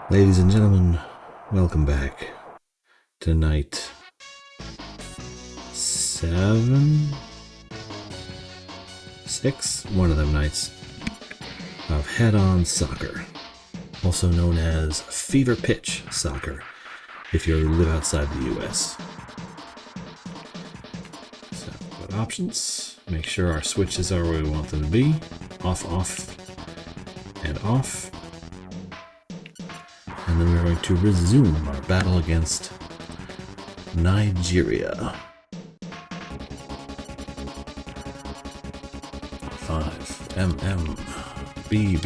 Ladies and gentlemen, welcome back to night 7? 6? One of them nights of head-on soccer, also known as fever pitch soccer if you live outside the US. So, what options? Make sure our switches are where we want them to be. Off, and off. And then we're going to resume our battle against Nigeria. 5 B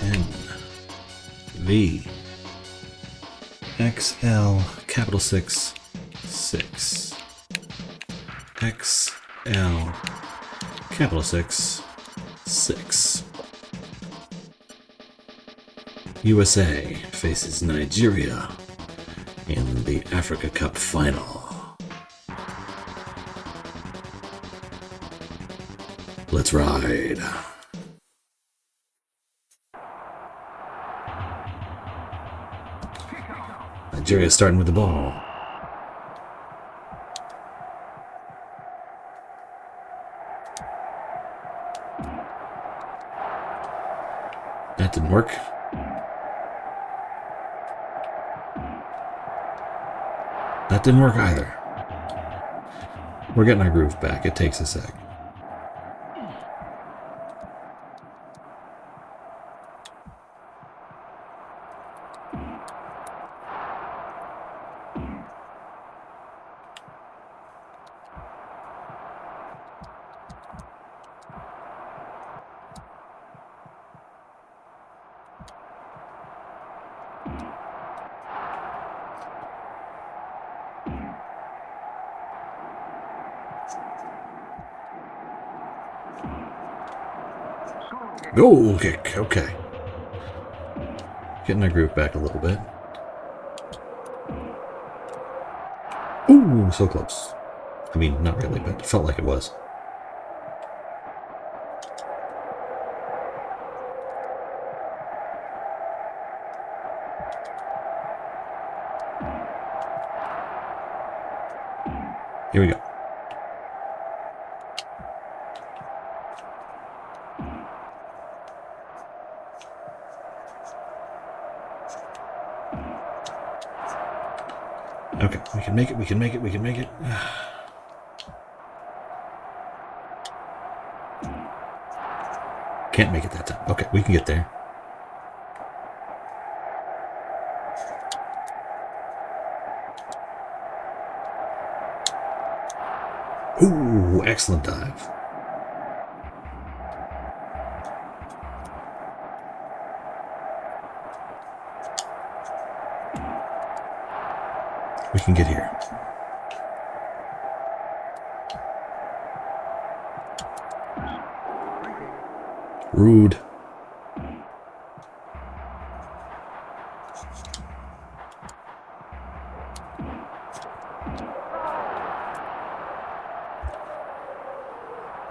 N V XL capital 6 XL capital 6 USA faces Nigeria in the Africa Cup final. Let's ride. Nigeria starting with the ball. That didn't work. That didn't work either. We're getting our groove back. It takes a sec. Goal kick, okay. Getting our groove back a little bit. Ooh, so close. I mean, not really, but it felt like it was. Here we go. Okay, we can make it, we can make it, we can make it. Can't make it that time. Okay, we can get there. Ooh, excellent dive. We can get here. Rude.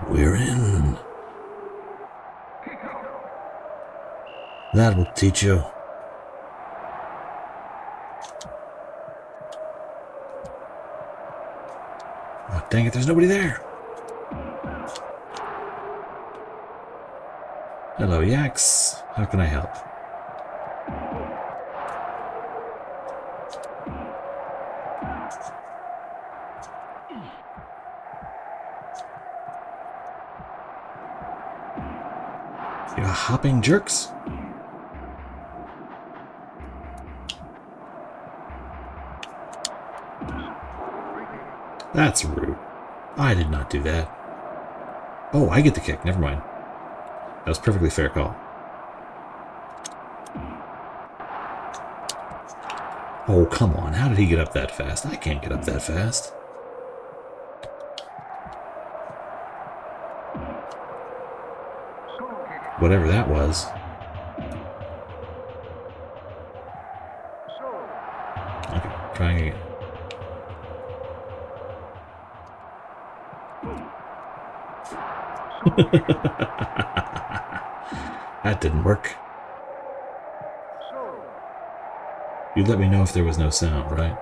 We're in. That will teach you. Dang it, there's nobody there. Hello, Yaks. How can I help? You hopping jerks? That's rude. I did not do that. Oh, I get the kick. Never mind. That was a perfectly fair call. Oh, come on. How did he get up that fast? I can't get up that fast. Whatever that was. Okay, trying again. That didn't work. You'd let me know if there was no sound, right?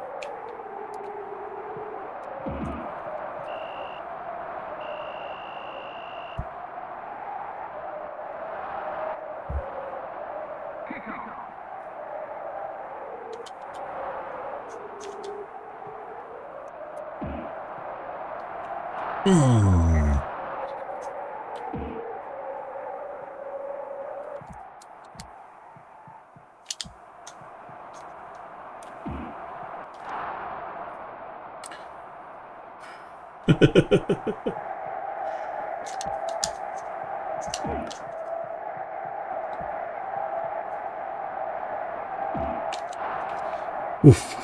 Oof.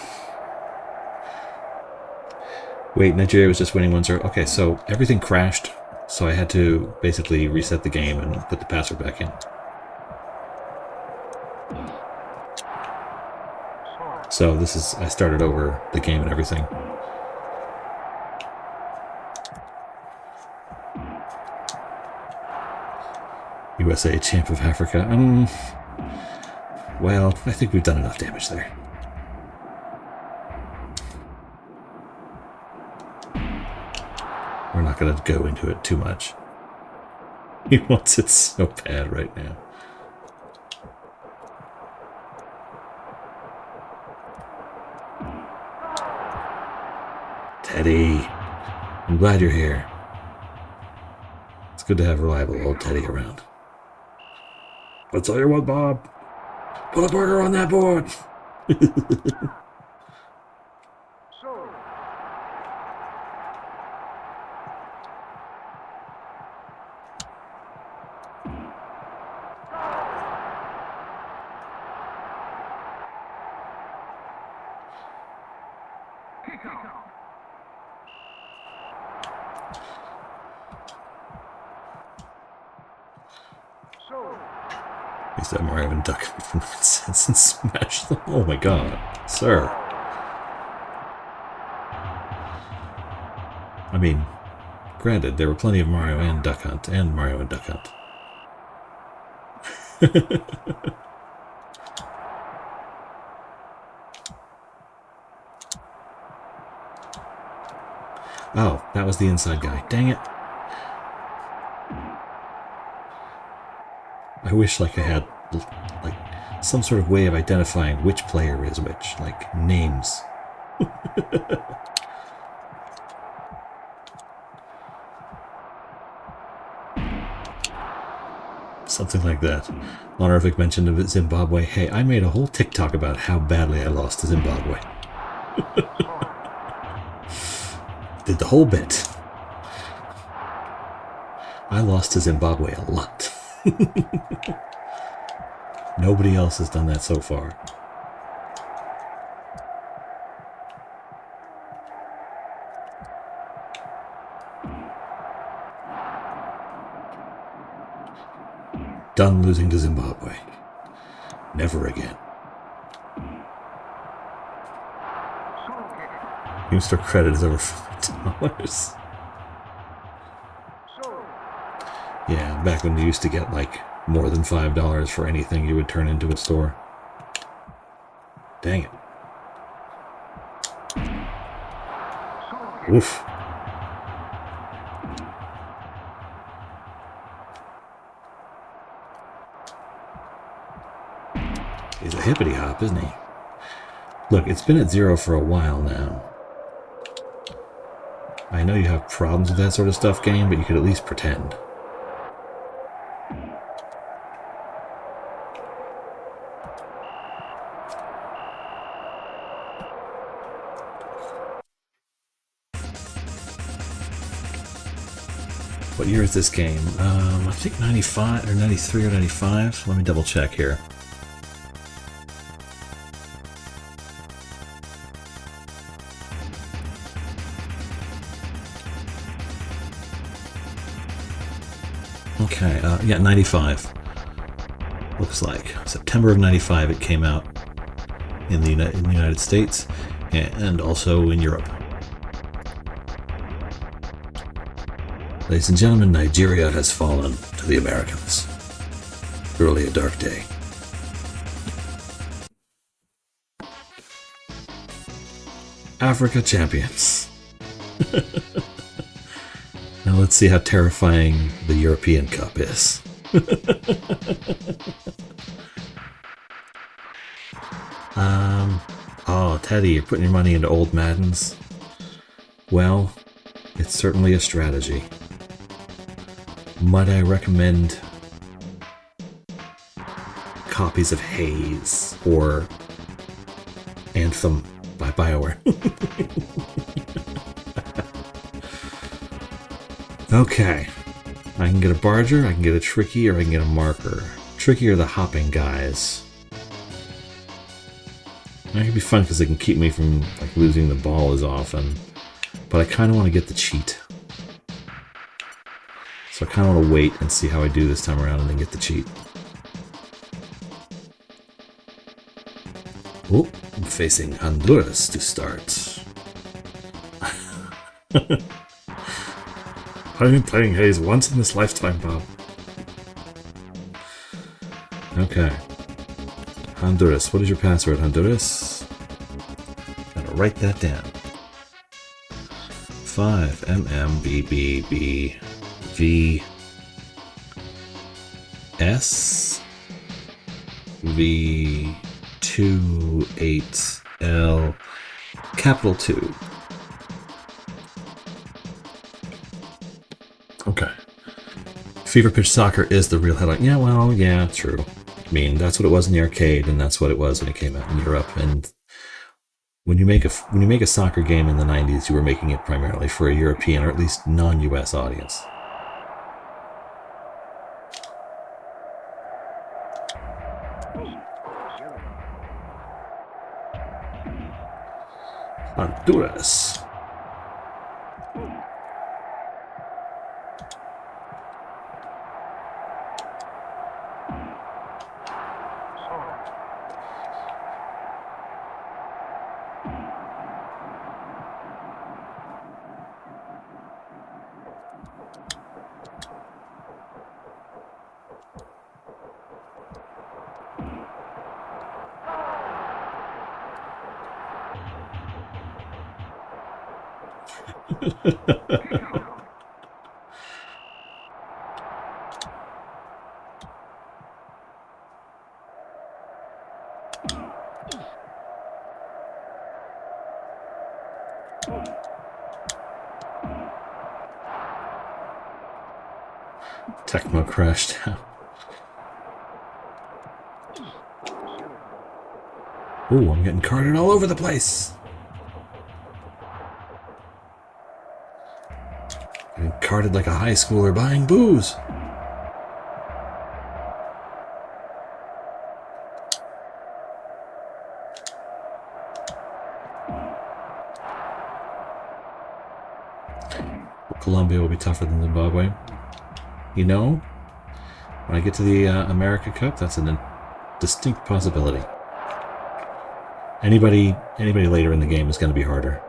Wait, Nigeria was just winning 1-0. Okay, so everything crashed, so I had to basically reset the game and put the password back in. So this is, I started over the game and everything. USA champ of Africa. Well, I think we've done enough damage there. We're not going to go into it too much. He wants it so bad right now. Teddy, I'm glad you're here. It's good to have reliable old Teddy around. I'll tell you what, Bob. Put a burger on that board. Is that Mario and Duck from Sense and smash them? Oh my god, sir. I mean, granted, there were plenty of Mario and Duck Hunt and Mario and Duck Hunt. Oh, that was the inside guy. Dang it. I wish like I had like some sort of way of identifying which player is which, like names. Something like that. Honorific mentioned of Zimbabwe. Hey, I made a whole TikTok about how badly I lost to Zimbabwe. Did the whole bit. I lost to Zimbabwe a lot. Nobody else has done that so far. Done losing to Zimbabwe. Never again. Store credit is over $5. Yeah, back when you used to get like more than $5 for anything you would turn into a store. Dang it. Oof. He's a hippity hop, isn't he? Look, it's been at 0 for a while now. I know you have problems with that sort of stuff, game, but you could at least pretend. What year is this game? I think 95 or 93 or 95. Let me double check here. Okay, yeah, 95. Looks like September of 95 it came out in the United States and also in Europe. Ladies and gentlemen, Nigeria has fallen to the Americans. Early a dark day. Africa champions. Now let's see how terrifying the European Cup is. Oh, Teddy, you're putting your money into old Maddens. Well, it's certainly a strategy. Might I recommend copies of Haze or Anthem by BioWare? Okay. I can get a Barger, I can get a Tricky, or I can get a Marker. Tricky are the hopping guys. That could be fun because they can keep me from like losing the ball as often. But I kind of want to get the cheat. So I kind of want to wait and see how I do this time around and then get the cheat. Oh, I'm facing Honduras to start. I've been playing Haze once in this lifetime, Bob. Okay. Honduras. What is your password, Honduras? Gotta write that down. 5MMBBBVS V28L capital 2. Okay. Fever Pitch Soccer is the real headline. Yeah, well, yeah, true. I mean, that's what it was in the arcade, and that's what it was when it came out in Europe. And when you make a soccer game in the 90s, you were making it primarily for a European or at least non-US audience. Honduras. Tecmo crashed out. Ooh, I'm getting carded all over the place. Getting carded like a high schooler buying booze. Colombia will be tougher than Zimbabwe. You know, when I get to the America Cup, that's a distinct possibility. Anybody later in the game is going to be harder.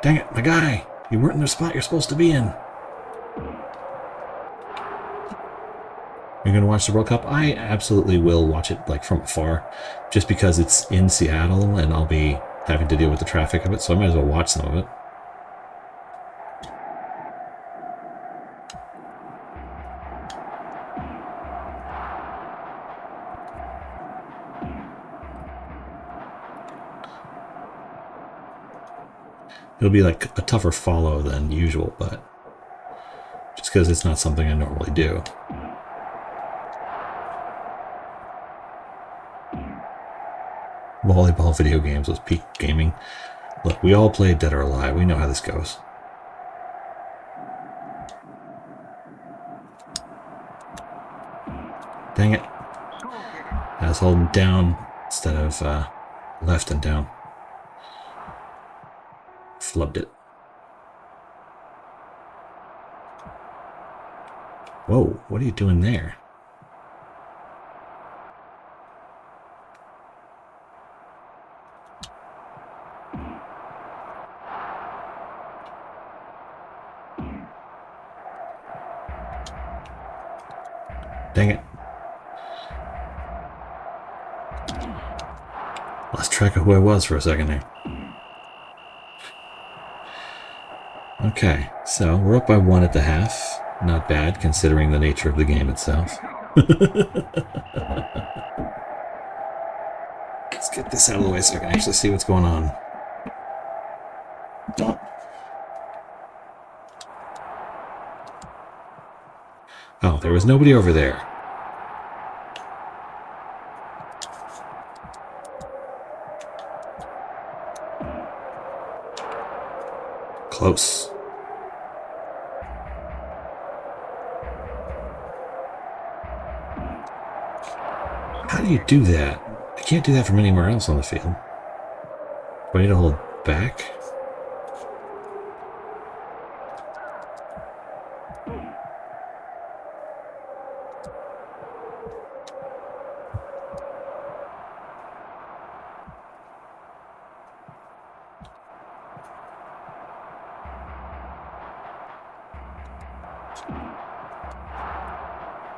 Dang it, my guy! You weren't in the spot you're supposed to be in. You're going to watch the World Cup? I absolutely will watch it like from afar, just because it's in Seattle and I'll be having to deal with the traffic of it, so I might as well watch some of it. It'll be like a tougher follow than usual, but just because it's not something I normally do. Volleyball video games was peak gaming. Look, we all played Dead or Alive. We know how this goes. Dang it. I was holding down instead of left and down. Flubbed it. Whoa, what are you doing there? Dang it. Lost track of who I was for a second there. Okay, so we're up by 1 at the half. Not bad, considering the nature of the game itself. Let's get this out of the way so I can actually see what's going on. Oh, there was nobody over there. Close. How do you do that? I can't do that from anywhere else on the field. Do I need to hold back?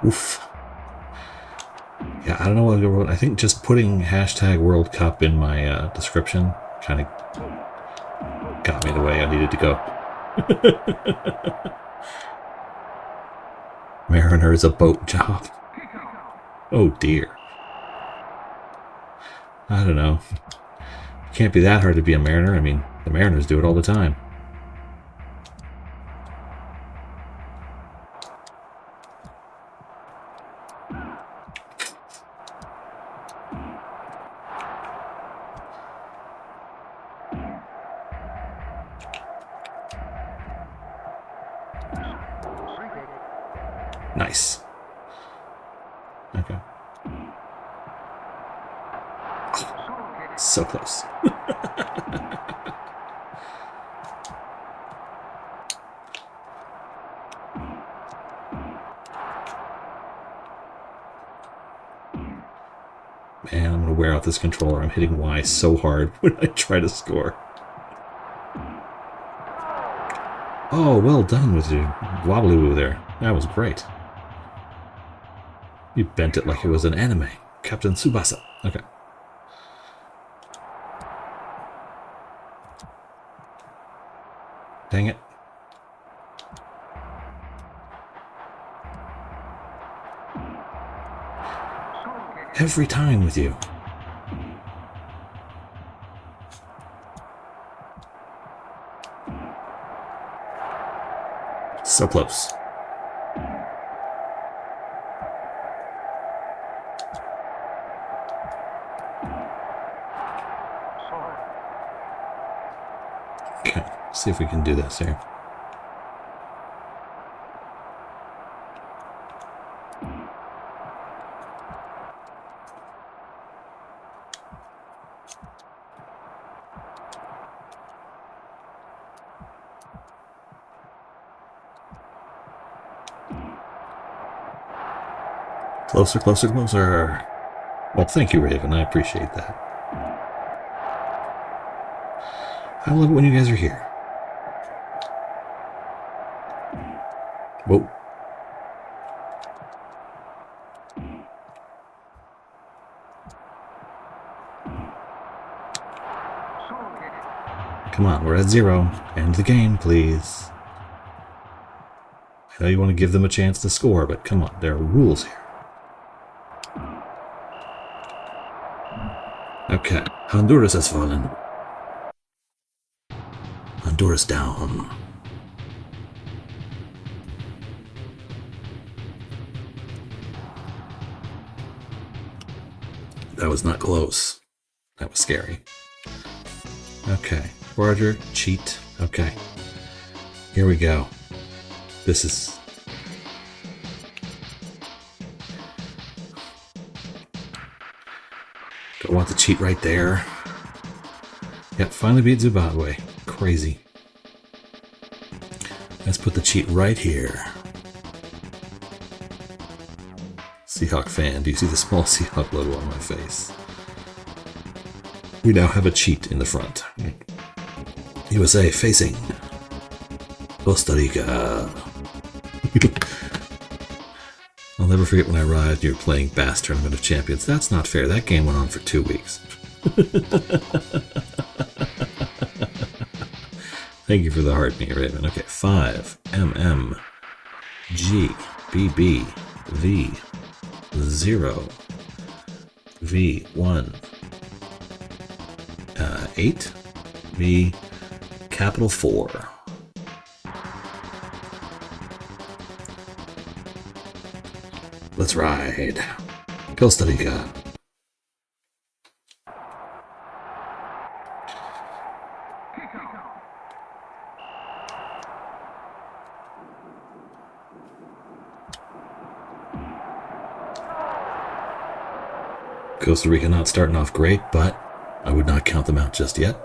Oof. Yeah, I don't know what I wrote. I think just putting hashtag World Cup in my description kind of got me the way I needed to go. Mariner is a boat job. Oh dear. I don't know. It can't be that hard to be a mariner. I mean, the mariners do it all the time. Nice. Okay. Oh, so close. Man, I'm going to wear out this controller. I'm hitting Y so hard when I try to score. Oh, well done with your wobbly-woo there. That was great. You bent it like it was an anime. Captain Tsubasa. Okay. Dang it. Every time with you. So close. Okay, see if we can do this here. Closer, closer, closer. Well, thank you, Raven. I appreciate that. I love it when you guys are here. Whoa. Come on, we're at 0. End the game, please. I know you want to give them a chance to score, but come on, there are rules here. Okay, Honduras has fallen. Honduras down. That was not close. That was scary. Okay, Roger, cheat. Okay, here we go. This is... Don't want the cheat right there. Yep, finally beat Zimbabwe. Crazy. Let's put the cheat right here. Seahawk fan, do you see the small Seahawk logo on my face? We now have a cheat in the front. USA facing Costa Rica. Oh never forget when I arrived and you were playing Bass Tournament of Champions. That's not fair. That game went on for 2 weeks. Thank you for the heart, me, Raven. Okay, 5, MM, G, BB, V, 0, V, 1, 8, V, capital 4. Let's ride. Costa Rica. Costa Rica not starting off great, but I would not count them out just yet.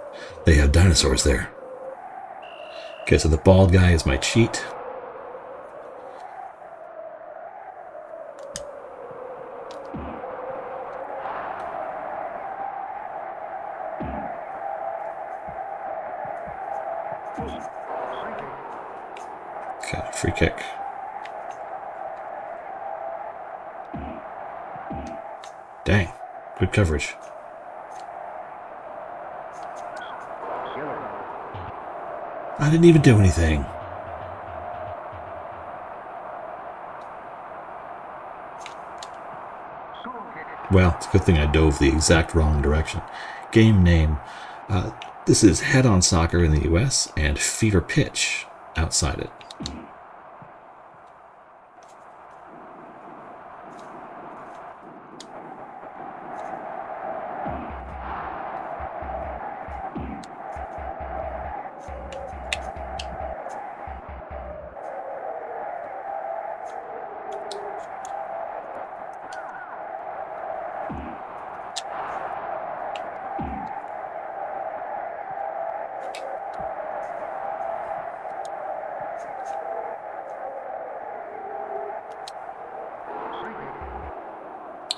They have dinosaurs there. Okay, so the bald guy is my cheat. Okay, free kick. Dang, good coverage. I didn't even do anything. Well, it's a good thing I dove the exact wrong direction. Game name. This is Head-On Soccer in the US and Fever Pitch outside it.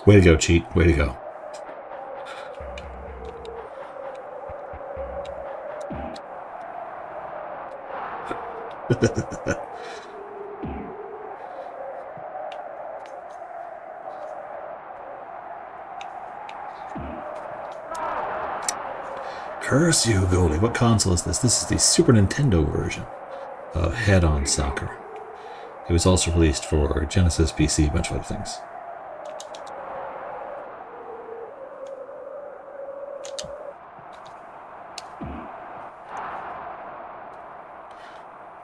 Way to go, cheat. Way to go. Curse you, goalie. What console is this? This is the Super Nintendo version of Head-On Soccer. It was also released for Genesis, PC, a bunch of other things.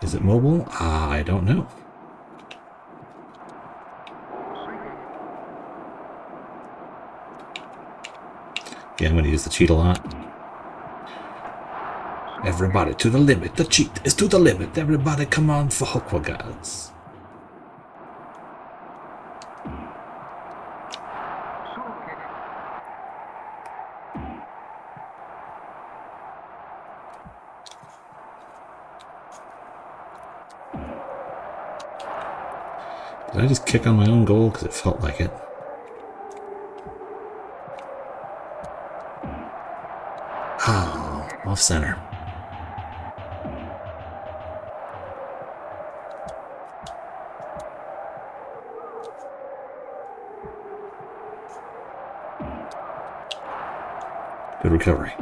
Is it mobile? I don't know. Yeah, I'm going to use the cheat a lot. Everybody to the limit. The cheat is to the limit. Everybody come on for Hokwagas. Did I just kick on my own goal because it felt like it? Oh, off center. Good recovery.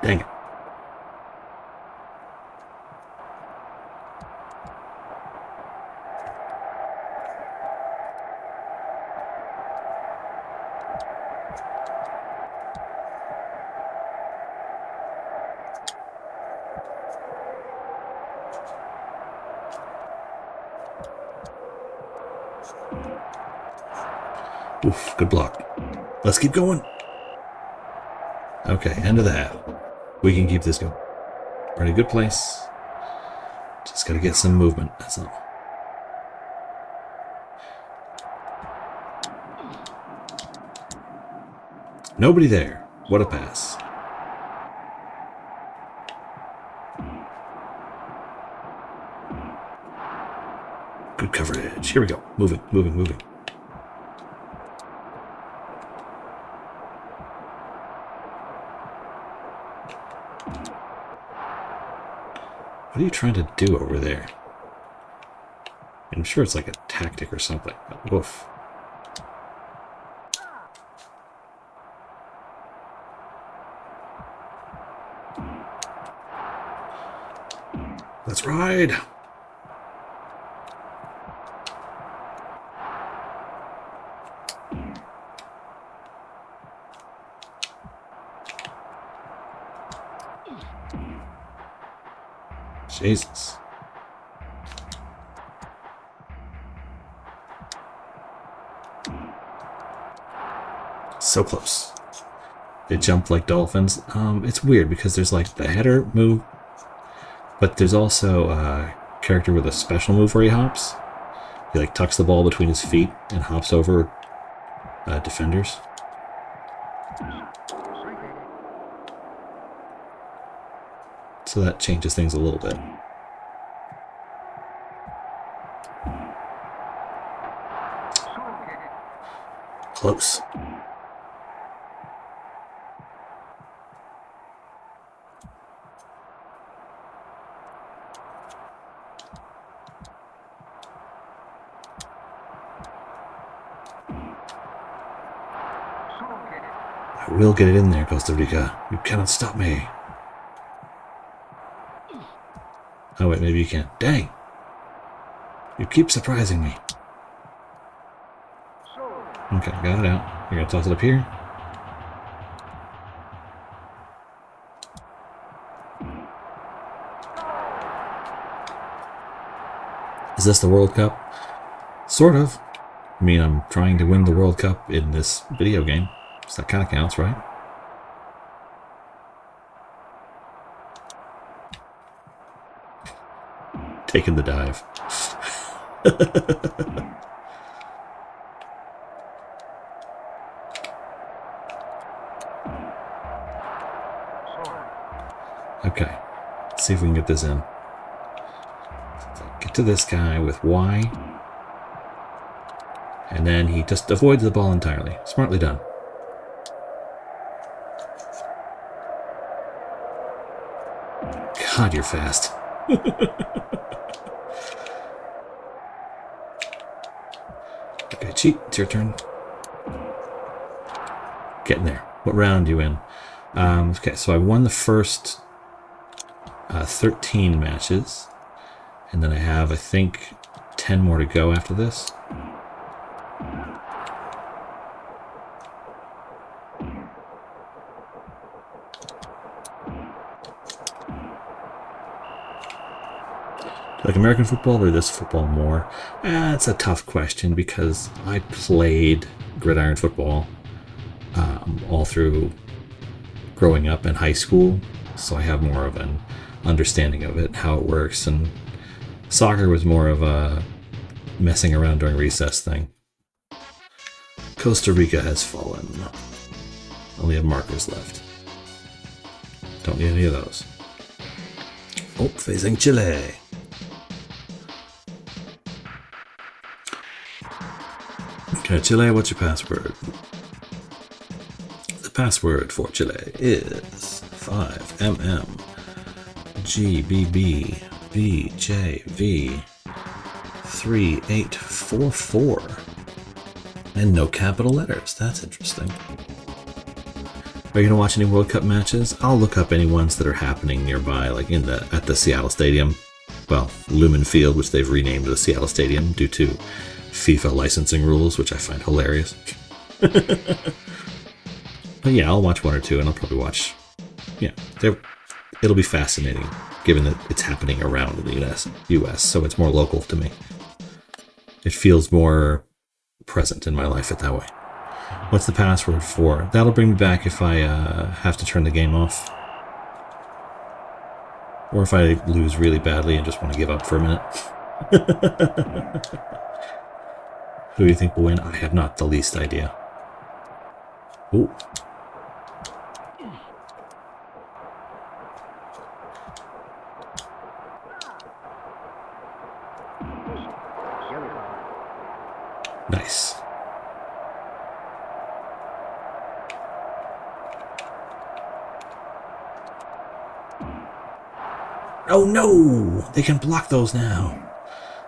Dang it. Oof, good block. Let's keep going. Okay, end of the half. We can keep this going. We're in a good place. Just got to get some movement, that's all. Nobody there. What a pass. Good coverage. Here we go. Moving, moving, moving. What are you trying to do over there? I'm sure it's like a tactic or something. Woof. Let's ride! Jesus. So close. They jump like dolphins. It's weird because there's like the header move, but there's also a character with a special move where he hops. He like tucks the ball between his feet and hops over defenders. So that changes things a little bit. Close. I will get it in there, Costa Rica. You cannot stop me. Oh wait, maybe you can. Dang! You keep surprising me. Okay, got it out. You're gonna toss it up here. Is this the World Cup? Sort of. I mean, I'm trying to win the World Cup in this video game, so that kind of counts, right? Taking the dive. Okay, let's see if we can get this in. Get to this guy with Y. And then he just avoids the ball entirely. Smartly done. God, you're fast. Okay, cheat. It's your turn. Getting there. What round are you in? Okay, so I won the first 13 matches. And then I have, I think, 10 more to go after this. Like American football or this football more? It's a tough question because I played gridiron football all through growing up in high school, so I have more of an understanding of it, how it works, and soccer was more of a messing around during recess thing. Costa Rica has fallen. Only have markers left. Don't need any of those. Oh, facing Chile. Okay, Chile, what's your password? The password for Chile is 5MMGBBVJV3844. And no capital letters. That's interesting. Are you going to watch any World Cup matches? I'll look up any ones that are happening nearby, like at the Seattle Stadium. Well, Lumen Field, which they've renamed the Seattle Stadium due to FIFA licensing rules, which I find hilarious. But yeah, I'll watch one or two, and I'll probably watch. Yeah, it'll be fascinating, given that it's happening around the U.S., so it's more local to me. It feels more present in my life that way. What's the password for? That'll bring me back if I have to turn the game off. Or if I lose really badly and just want to give up for a minute. Who do you think will win? I have not the least idea. Ooh. Nice. Oh no! They can block those now.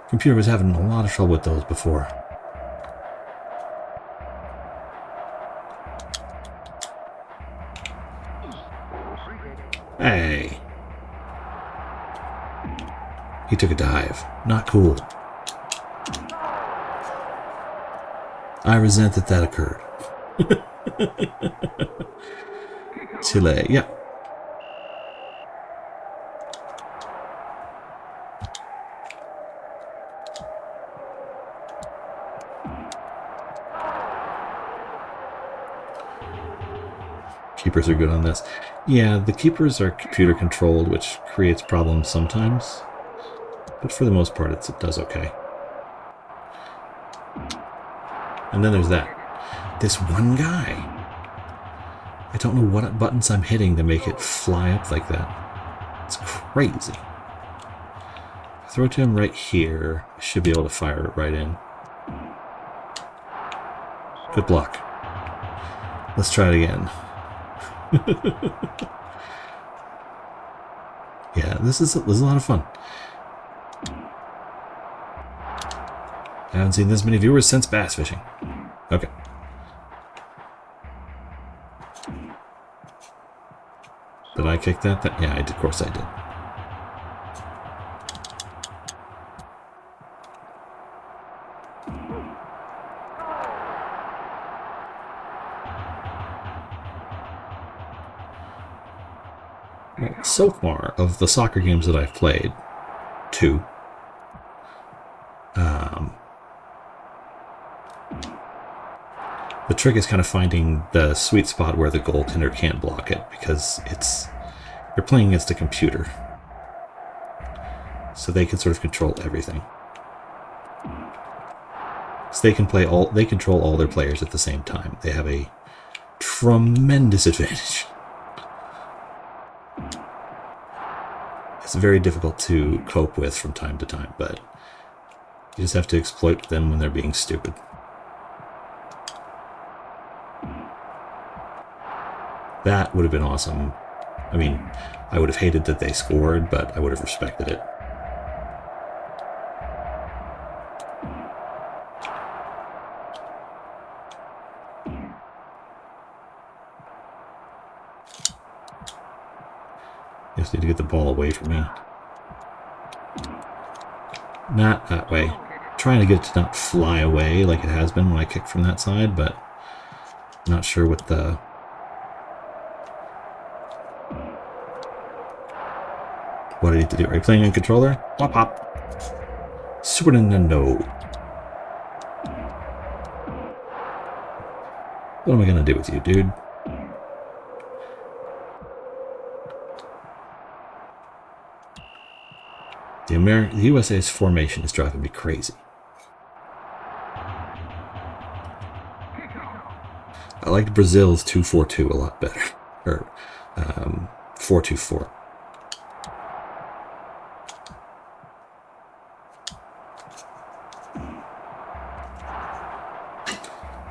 Computer was having a lot of trouble with those before. Hey. He took a dive. Not cool. I resent that that occurred. Chile, yeah. Keepers are good on this. Yeah, the keepers are computer controlled, which creates problems sometimes. But for the most part, it does okay. And then there's that. This one guy. I don't know what buttons I'm hitting to make it fly up like that. It's crazy. Throw it to him right here. I should be able to fire it right in. Good block. Let's try it again. Yeah, this is a lot of fun. I haven't seen this many viewers since bass fishing. Okay. Did I kick that? Yeah, I did. Of course I did. Well, so far, of the soccer games that I've played, 2. The trick is kind of finding the sweet spot where the goaltender can't block it, because you're playing against a computer, so they can sort of control everything. So they control all their players at the same time. They have a tremendous advantage. It's very difficult to cope with from time to time, but you just have to exploit them when they're being stupid. That would have been awesome. I mean, I would have hated that they scored, but I would have respected it. Just need to get the ball away from me. Not that way. I'm trying to get it to not fly away like it has been when I kicked from that side, but I'm not sure what the... What I need to do. Are you playing on controller? Pop pop. Super Nintendo. What am I gonna do with you, dude? The USA's formation is driving me crazy. I liked Brazil's 2-4-2 a lot better. Or 4-2-4.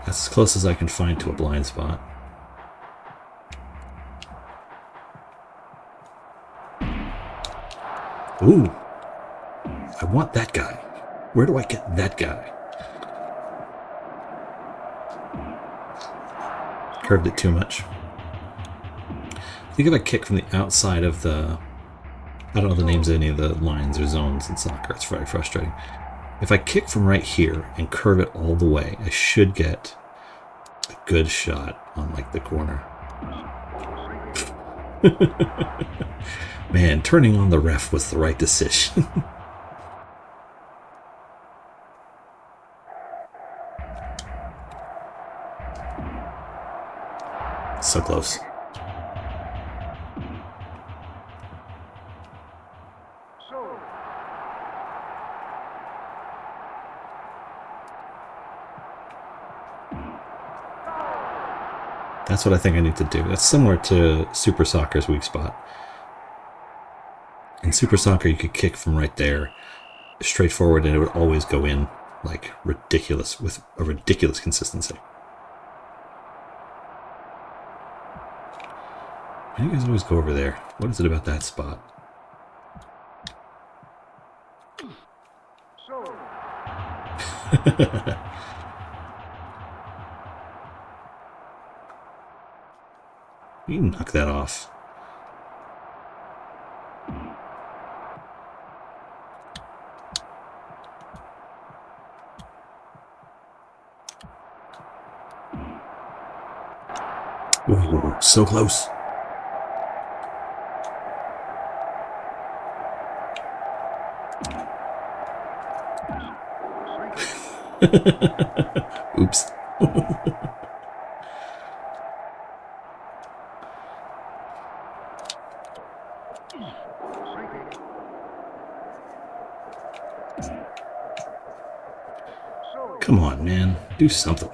That's as close as I can find to a blind spot. Ooh. I want that guy. Where do I get that guy? Curved it too much. I think if I kick from the outside of the... I don't know the names of any of the lines or zones in soccer. It's very frustrating. If I kick from right here and curve it all the way, I should get a good shot on, like, the corner. Man, turning on the ref was the right decision. So close. That's what I think I need to do. That's similar to Super Soccer's weak spot. In Super Soccer, you could kick from right there, straightforward, and it would always go in, like, ridiculous, with a ridiculous consistency. Why do you guys always go over there? What is it about that spot? You can knock that off. Ooh, so close. Oops. Come on, man. Do something.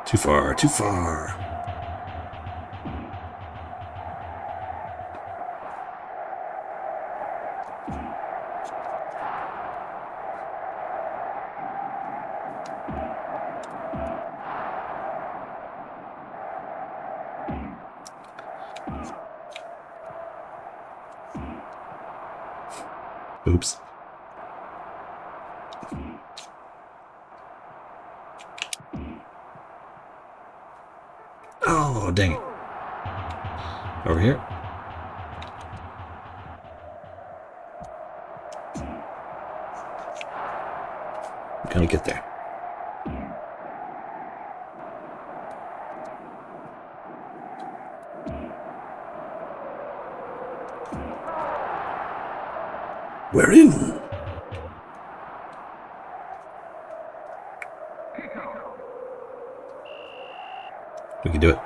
Too far, too far. Oops. Oh, dang it. Over here. I'm gonna get there. We're in. We can do it.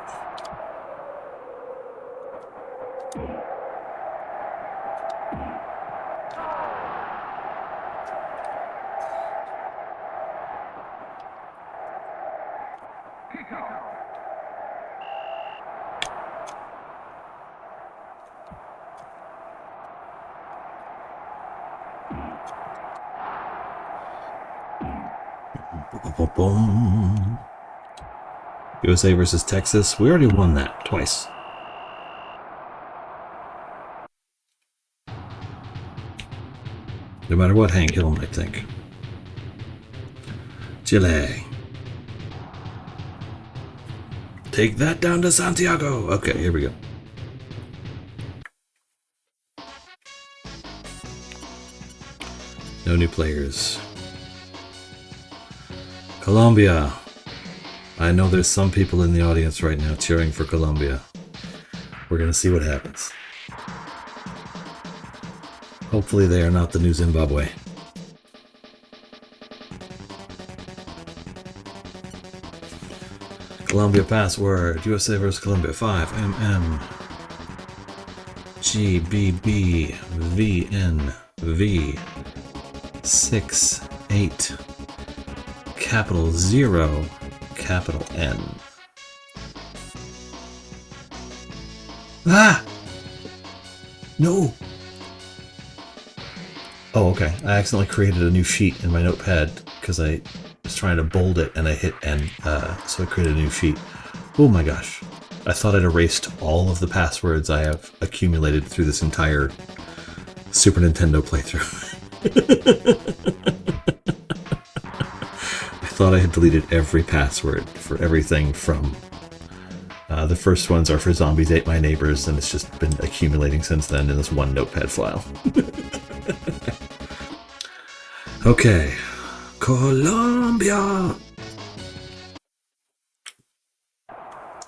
Boom. USA versus Texas. We already won that twice. No matter what Hank Hill might think. Chile. Take that down to Santiago. Okay, here we go. No new players. Colombia. I know there's some people in the audience right now cheering for Colombia. We're going to see what happens. Hopefully they are not the new Zimbabwe. Colombia password. USA versus Colombia. 5MM GBBVNV 68 capital 0 capital N. Ah! No! Oh, okay. I accidentally created a new sheet in my notepad because I was trying to bold it and I hit N, so I created a new sheet. Oh my gosh. I thought I'd erased all of the passwords I have accumulated through this entire Super Nintendo playthrough. I thought I had deleted every password for everything from... the first ones are for Zombies Ate My Neighbors, and it's just been accumulating since then in this one notepad file. Okay. Colombia!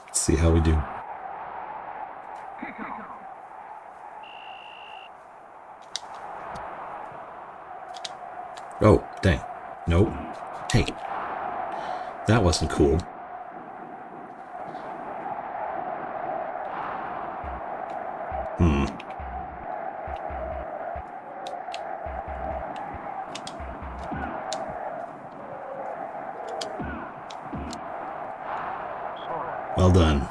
Let's see how we do. Oh, dang. Nope. Hey. That wasn't cool. Well done.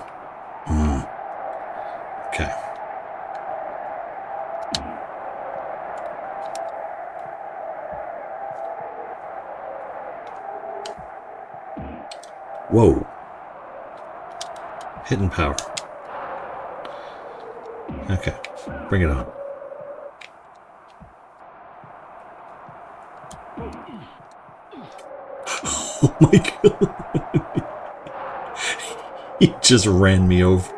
Okay. Whoa. Hidden power. Okay, bring it on. Oh my god. He just ran me over.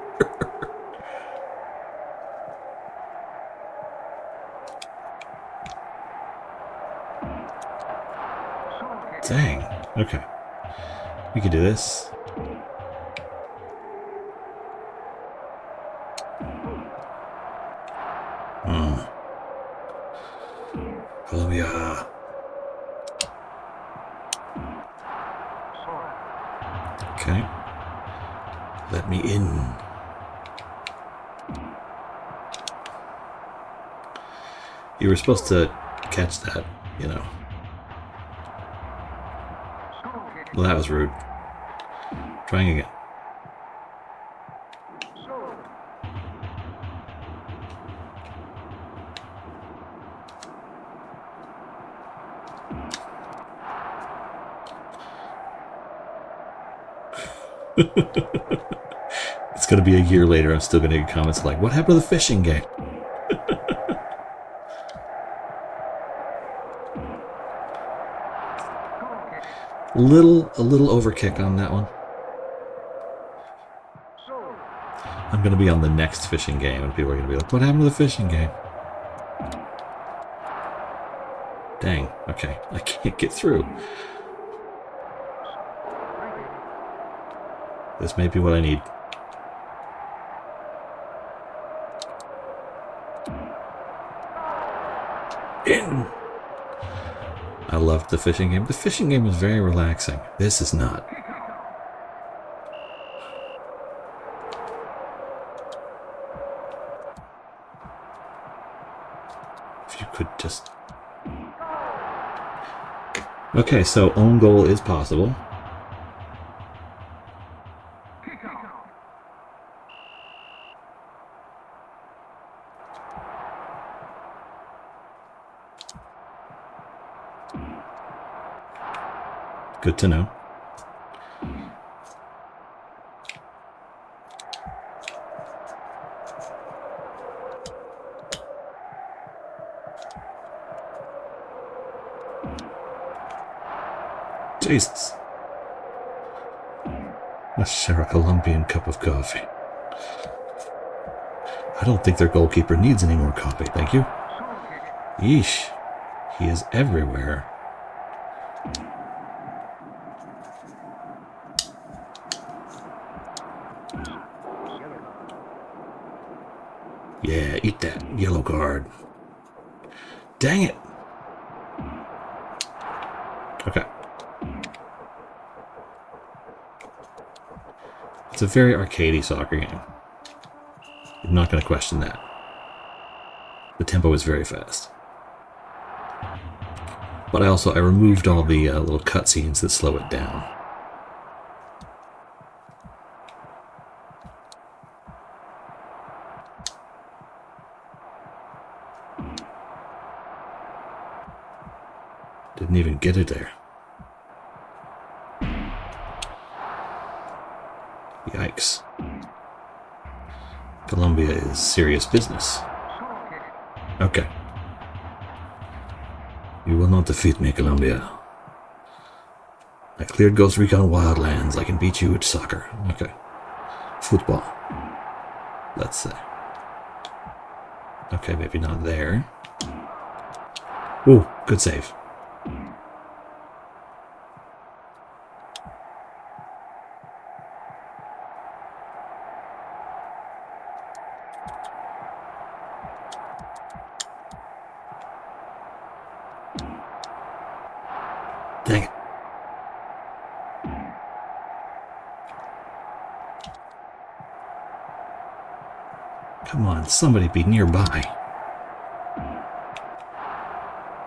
Dang. Okay. We can do this. Columbia. Okay. Let me in. You were supposed to catch that, you know. Well, that was rude. Trying again. It's going to be a year later. I'm still going to get comments like, what happened to the fishing game? A little overkick on that one. I'm going to be on the next fishing game, and people are going to be like, what happened to the fishing game? Dang, okay. I can't get through. This may be what I need. In! I loved the fishing game. The fishing game was very relaxing. This is not. If you could just... Okay, so own goal is possible. Good to know. Jesus. Let's share a Colombian cup of coffee. I don't think their goalkeeper needs any more coffee, thank you. Yeesh. He is everywhere. Yeah, eat that yellow card. Dang it. Okay. It's a very arcadey soccer game. I'm not going to question that. The tempo is very fast. But I removed all the little cutscenes that slow it down. Didn't even get it there. Yikes. Colombia is serious business. Okay. You will not defeat me, Colombia. I cleared Ghost Recon Wildlands. I can beat you at soccer. Okay. Football. Let's say. Okay, maybe not there. Ooh, good save. Dang it. Come on, somebody be nearby.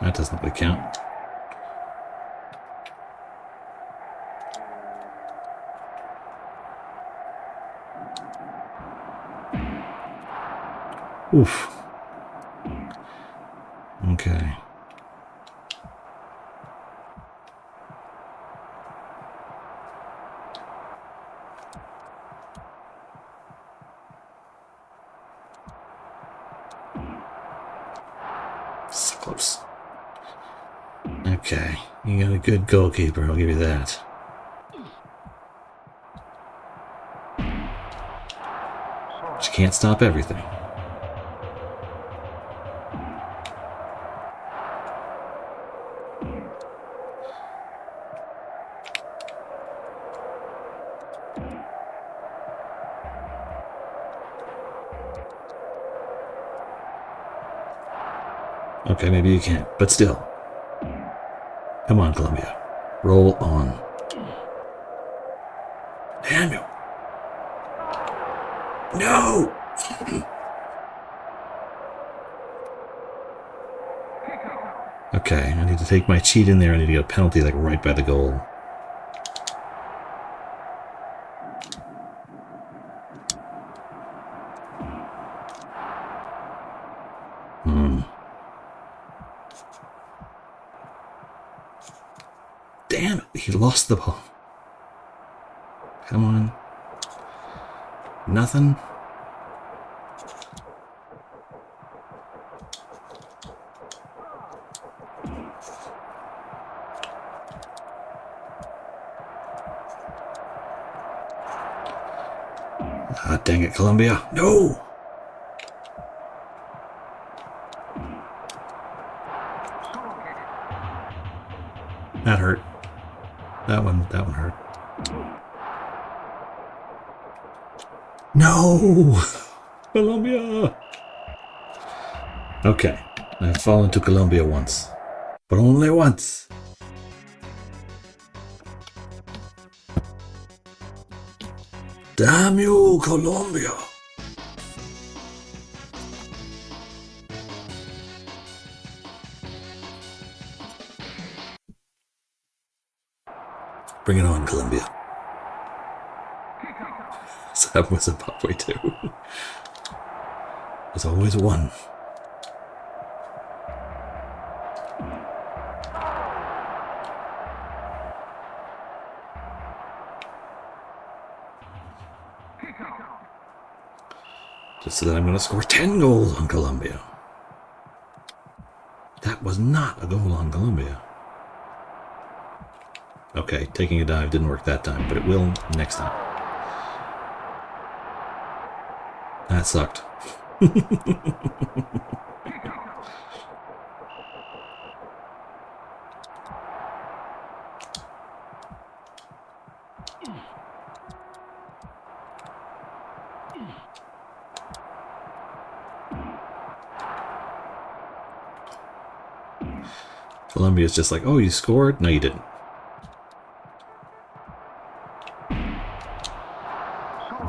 That doesn't really count. Oof. Okay. close. Okay, you got a good goalkeeper, I'll give you that. But you can't stop everything. Okay, maybe you can't, but still. Come on, Colombia. Roll on. Damn you. No! Okay, I need to take my cheat in there. I need to get a penalty like right by the goal. Damn it, he lost the ball. Come on. Nothing. Ah, dang it, Colombia. No! That hurt. That one hurt. No! Colombia! Okay, I've fallen to Colombia once. But only once. Damn you, Colombia! Bring it on, Colombia. So that was Zimbabwe too. There's always one. Just so that I'm going to score 10 goals on Colombia. That was not a goal on Colombia. Okay, taking a dive didn't work that time, but it will next time. That sucked. Colombia's just like, oh, you scored? No, you didn't.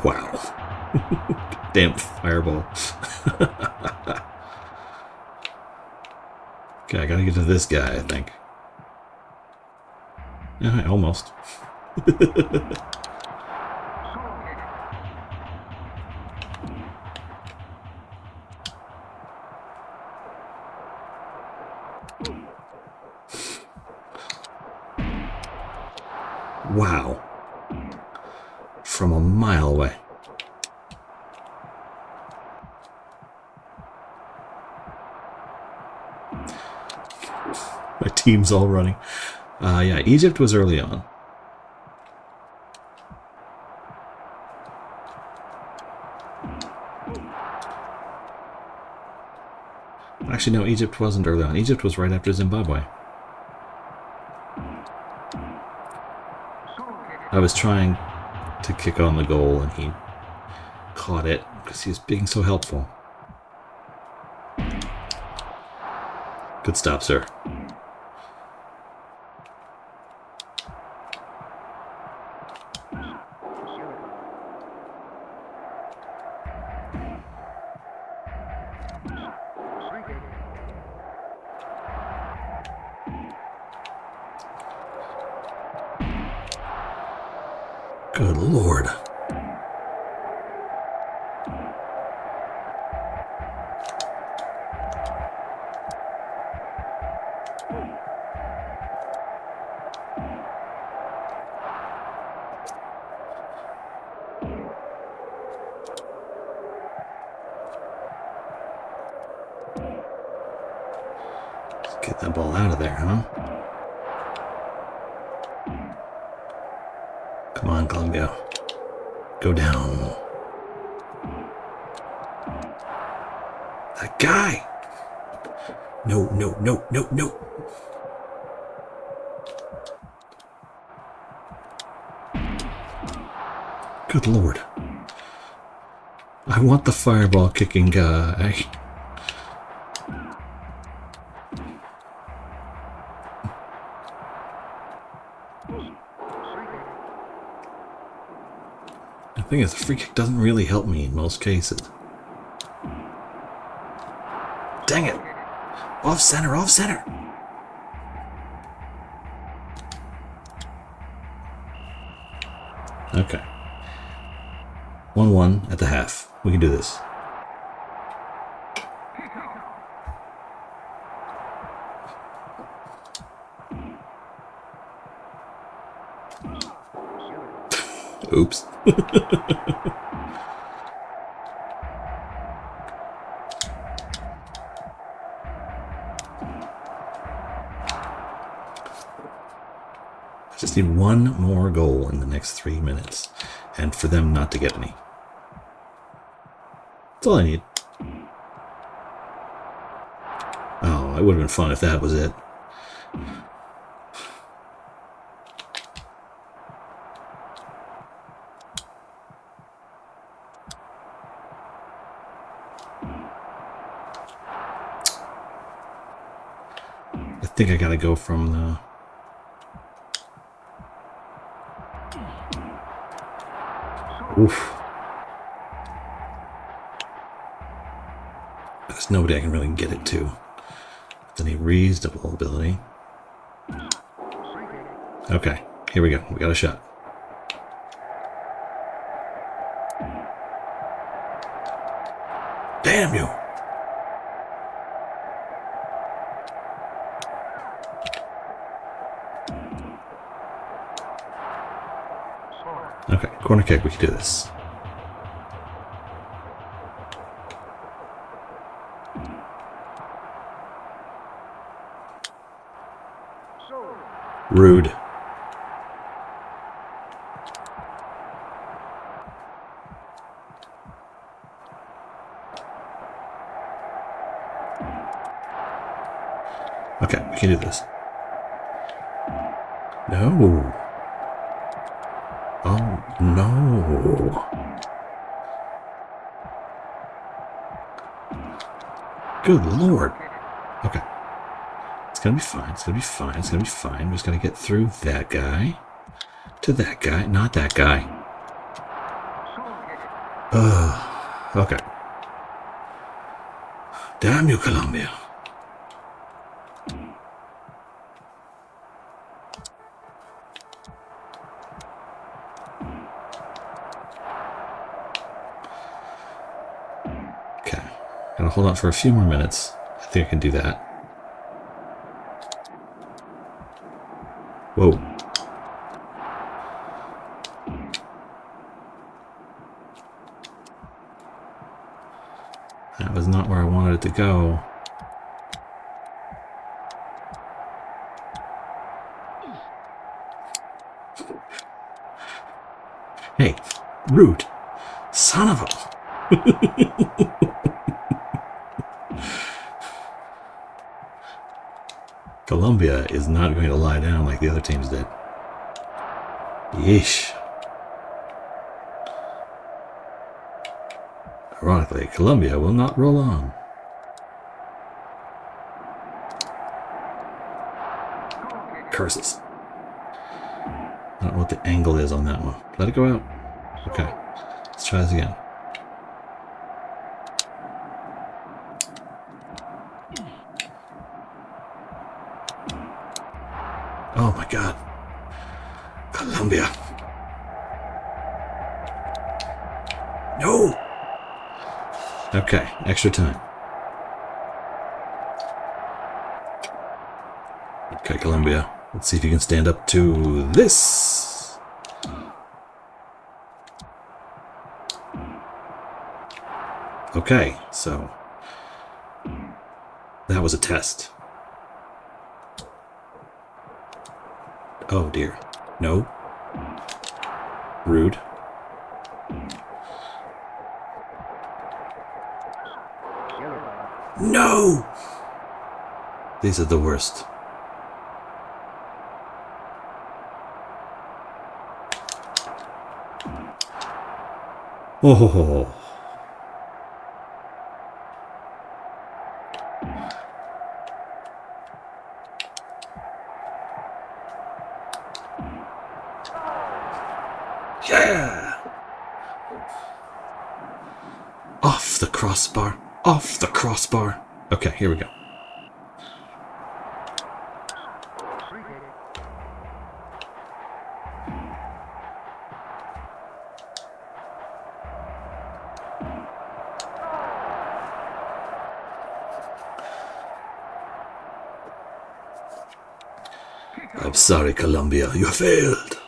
Wow. Damn fireball. Okay, I gotta get to this guy, I think. Yeah, almost. Wow. From a mile away. My team's all running. Yeah, Egypt was early on. Actually, no, Egypt wasn't early on. Egypt was right after Zimbabwe. I was trying to kick on the goal, and he caught it because he was being so helpful. Good stop, sir. Good Lord. Get that ball out of there, huh? Come on, Columbia. Go down. That guy! No, no, no, no, no. Good Lord. I want the fireball kicking guy. The thing is, the free kick doesn't really help me in most cases. Dang it! Off center, off center! Okay. 1-1 at the half. We can do this. Oops. I just need one more goal in the next 3 minutes, and for them not to get any. That's all I need. Oh, it would have been fun if that was it. I think I gotta go from the... Oof. There's nobody I can really get it to with any reasonable ability. Okay, here we go. We got a shot. Damn you! Okay, corner kick, we can do this. Rude. Okay, we can do this. No. Oh, no. Good Lord. Okay. It's gonna be fine. It's gonna be fine. It's gonna be fine. We're just gonna get through that guy to that guy, not that guy. Okay. Damn you, Colombia. Okay. Gotta hold on for a few more minutes. I think I can do that. Whoa. That was not where I wanted it to go. Hey, rude. Son of a... Colombia is not going to lie down like the other teams did. Yeesh. Ironically, Colombia will not roll on. Curses. I don't know what the angle is on that one. Let it go out. Okay. Let's try this again. Oh my God. Colombia. No! Okay, extra time. Okay, Colombia. Let's see if you can stand up to this. Okay, so that was a test. Oh dear. No. Rude. No! These are the worst. Oh. Yeah! Off the crossbar. Off the crossbar. Okay, here we go. I'm sorry, Columbia. You failed.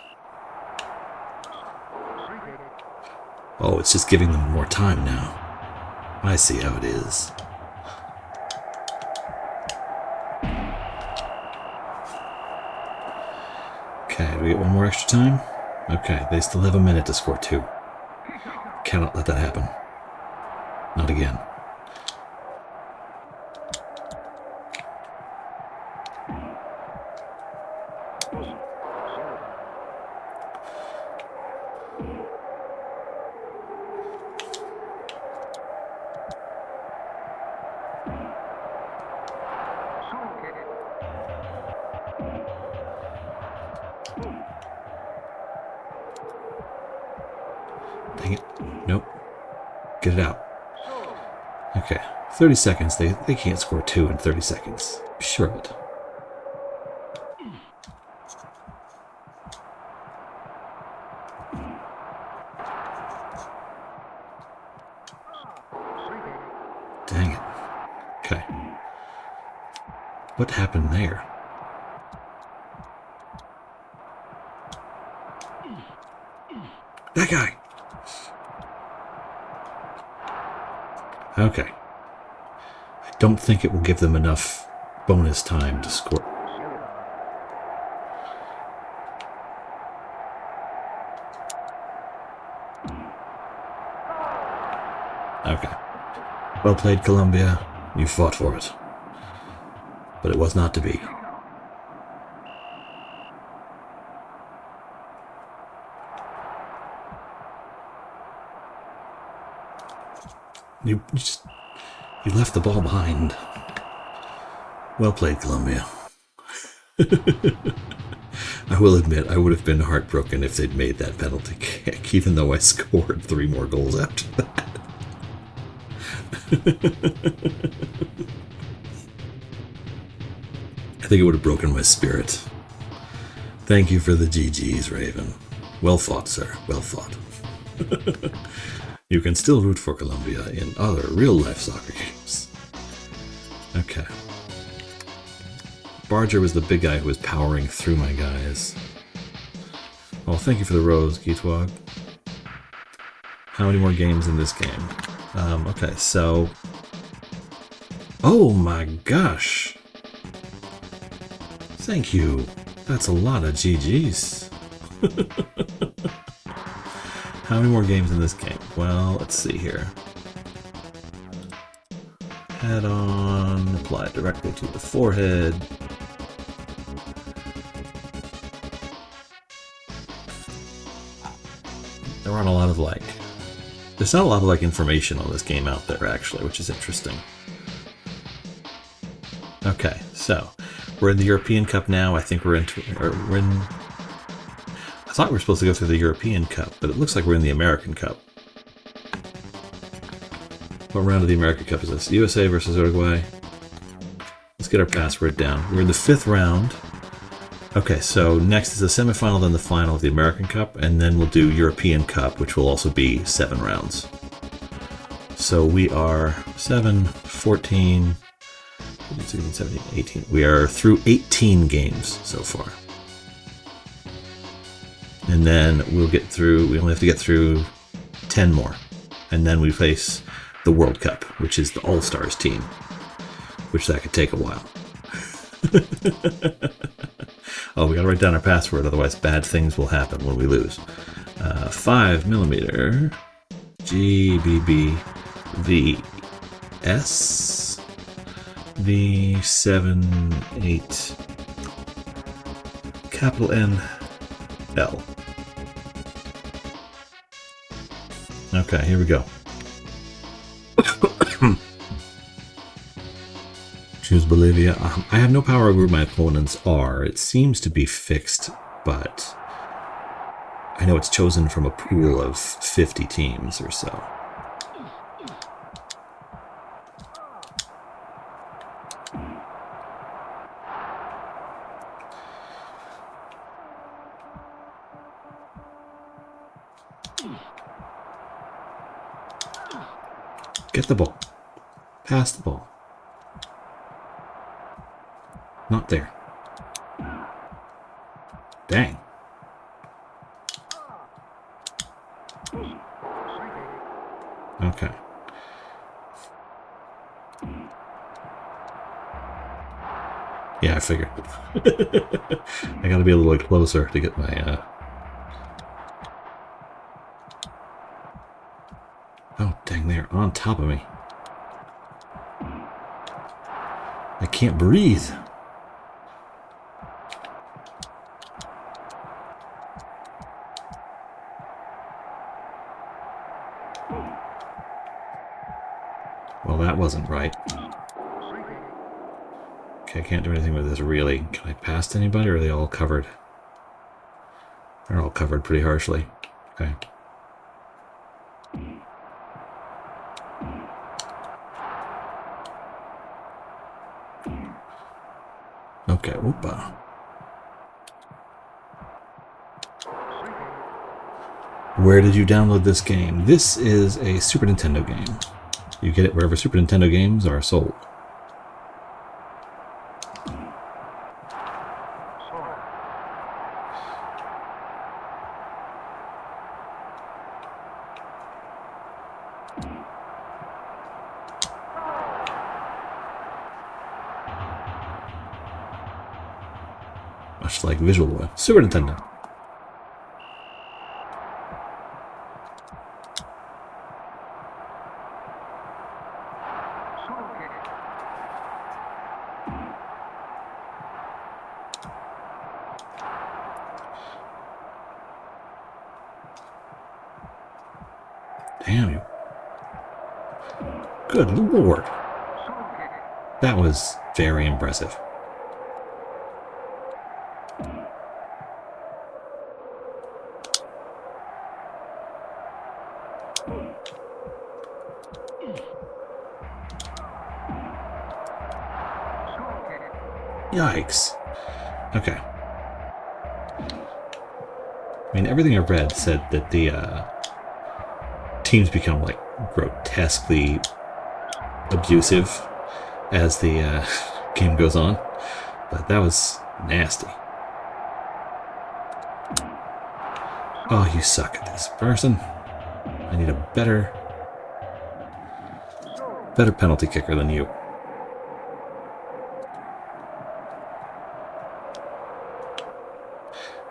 Oh, it's just giving them more time now. I see how it is. Okay, do we get one more extra time? Okay, they still have a minute to score 2. Cannot let that happen. Not again. Dang it. Nope. Get it out. Okay. 30 seconds. They can't score 2 in 30 seconds. Be sure of it. Dang it. Okay. What happened there? That guy! Okay. I don't think it will give them enough bonus time to score. Okay. Well played, Columbia. You fought for it. But it was not to be. You left the ball behind. Well played, Columbia. I will admit, I would have been heartbroken if they'd made that penalty kick, even though I scored 3 more goals after that. I think it would have broken my spirit. Thank you for the GGs, Raven. Well fought, sir. Well fought. You can still root for Columbia in other real-life soccer games. Okay. Barger was the big guy who was powering through my guys. Well, thank you for the rose, Geetwog. How many more games in this game? Okay, so... Oh my gosh! Thank you. That's a lot of GGs. How many more games in this game? Well, let's see here. Head on, apply directly to the forehead. There aren't a lot of there's not a lot of information on this game out there actually, which is interesting. Okay, so we're in the European Cup now. I think we're in. I thought we were supposed to go through the European Cup, but it looks like we're in the American Cup. What round of the American Cup is this? USA versus Uruguay. Let's get our password down. We're in the 5th round. Okay, so next is the semifinal, then the final of the American Cup, and then we'll do European Cup, which will also be 7 rounds. So we are 7, 14, 16, 17, 18. We are through 18 games so far. And then we'll get through, we only have to get through 10 more. And then we face the World Cup, which is the All-Stars team, which that could take a while. Oh, we gotta write down our password, otherwise bad things will happen when we lose. 5mm GBB VS V78 capital N L. Okay, here we go. Choose Bolivia. I have no power over my opponents are. It seems to be fixed, but I know it's chosen from a pool of 50 teams or so. Get the ball. Pass the ball. Not there. Dang. Okay. Yeah, I figured. I gotta be a little closer to get my, Oh, dang, they're on top of me. I can't breathe. Well, that wasn't right. Okay, I can't do anything with this, really. Can I pass to anybody, or are they all covered? They're all covered pretty harshly. Okay. Okay, whoopa. Where did you download this game? This is a Super Nintendo game. You get it wherever Super Nintendo games are sold. Much like Visual Boy. Super Nintendo. Damn you. Good Lord. That was very impressive. Yikes. Okay. I mean, everything I read said that the teams become like grotesquely abusive as the game goes on, but that was nasty. Oh, you suck at this, person. I need a better penalty kicker than you.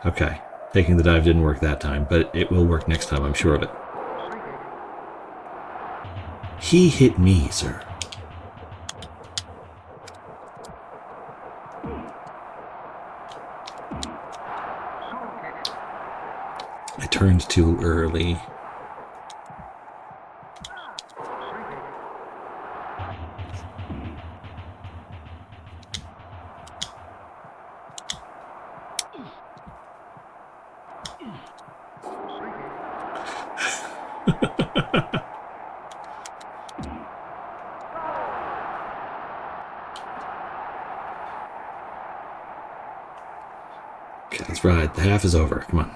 Okay, taking the dive didn't work that time, but it will work next time, I'm sure of it. He hit me, sir. I turned too early. Okay, let's ride. The half is over. Come on.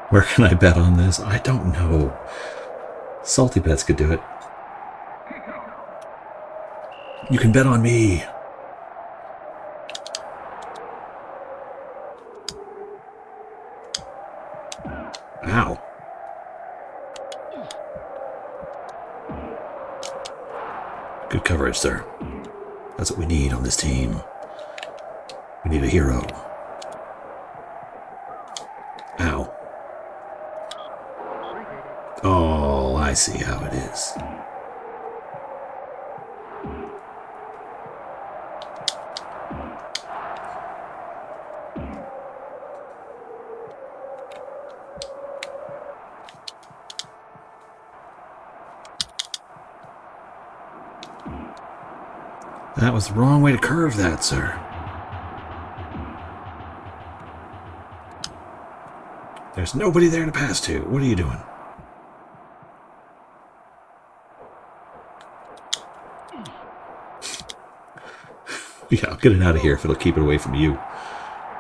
Where can I bet on this? I don't know. Salty Bets could do it. You can bet on me. Good coverage, sir. That's what we need on this team. We need a hero. Ow. Oh, I see how it is. That was the wrong way to curve that, sir. There's nobody there to pass to. What are you doing? Yeah, I'll get it out of here if it'll keep it away from you.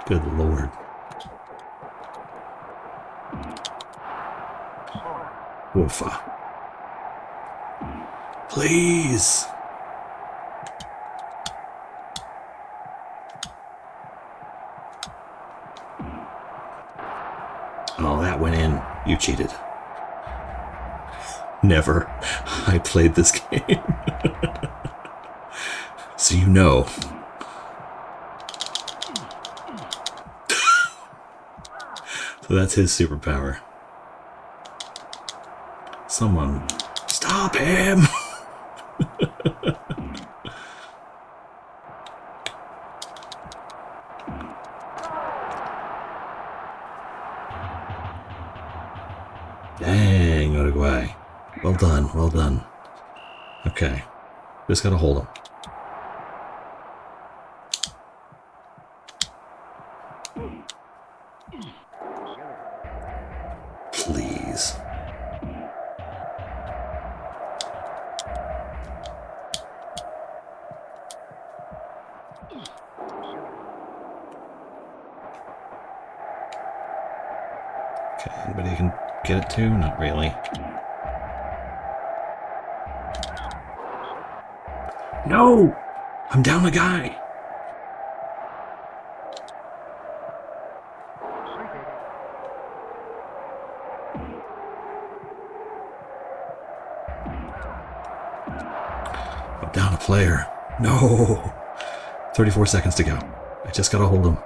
Good Lord. Woofa. Please. Oh, that went in. You cheated. Never. I played this game. So you know. So that's his superpower. Someone stop him! Dang, Uruguay. Well done, well done. Okay. Just gotta hold him. Please. Okay, anybody can get it to? Not really. No! I'm down a guy! I'm down a player. No! 34 seconds to go. I just gotta hold him.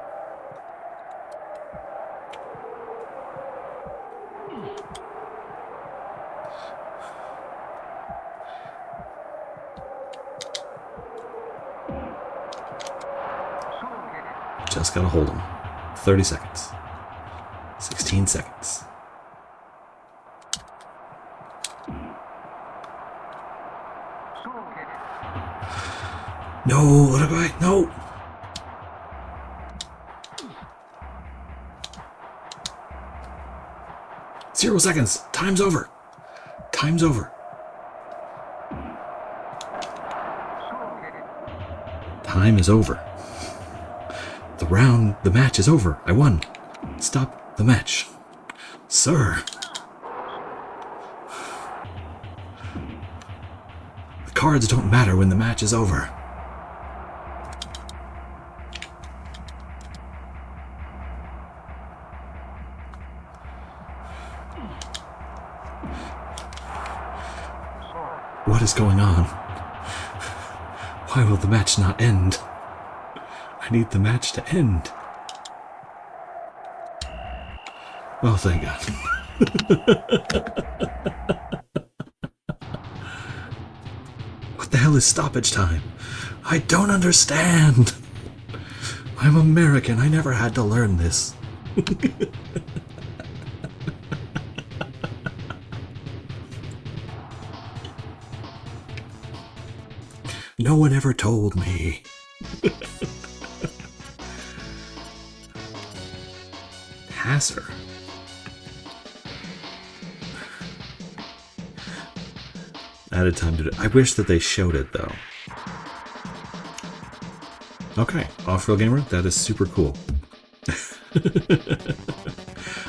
Just gotta hold him. 30 seconds. 16 seconds. No, Uruguay, no! Zero seconds. Time's over. Time's over. Time is over. The match is over. I won. Stop the match. Sir. The cards don't matter when the match is over. What is going on? Why will the match not end? I need the match to end. Oh, thank God. What the hell is stoppage time? I don't understand. I'm American. I never had to learn this. No one ever told me. Passer. Added time to do it. I wish that they showed it though. Okay, off-road gamer, that is super cool.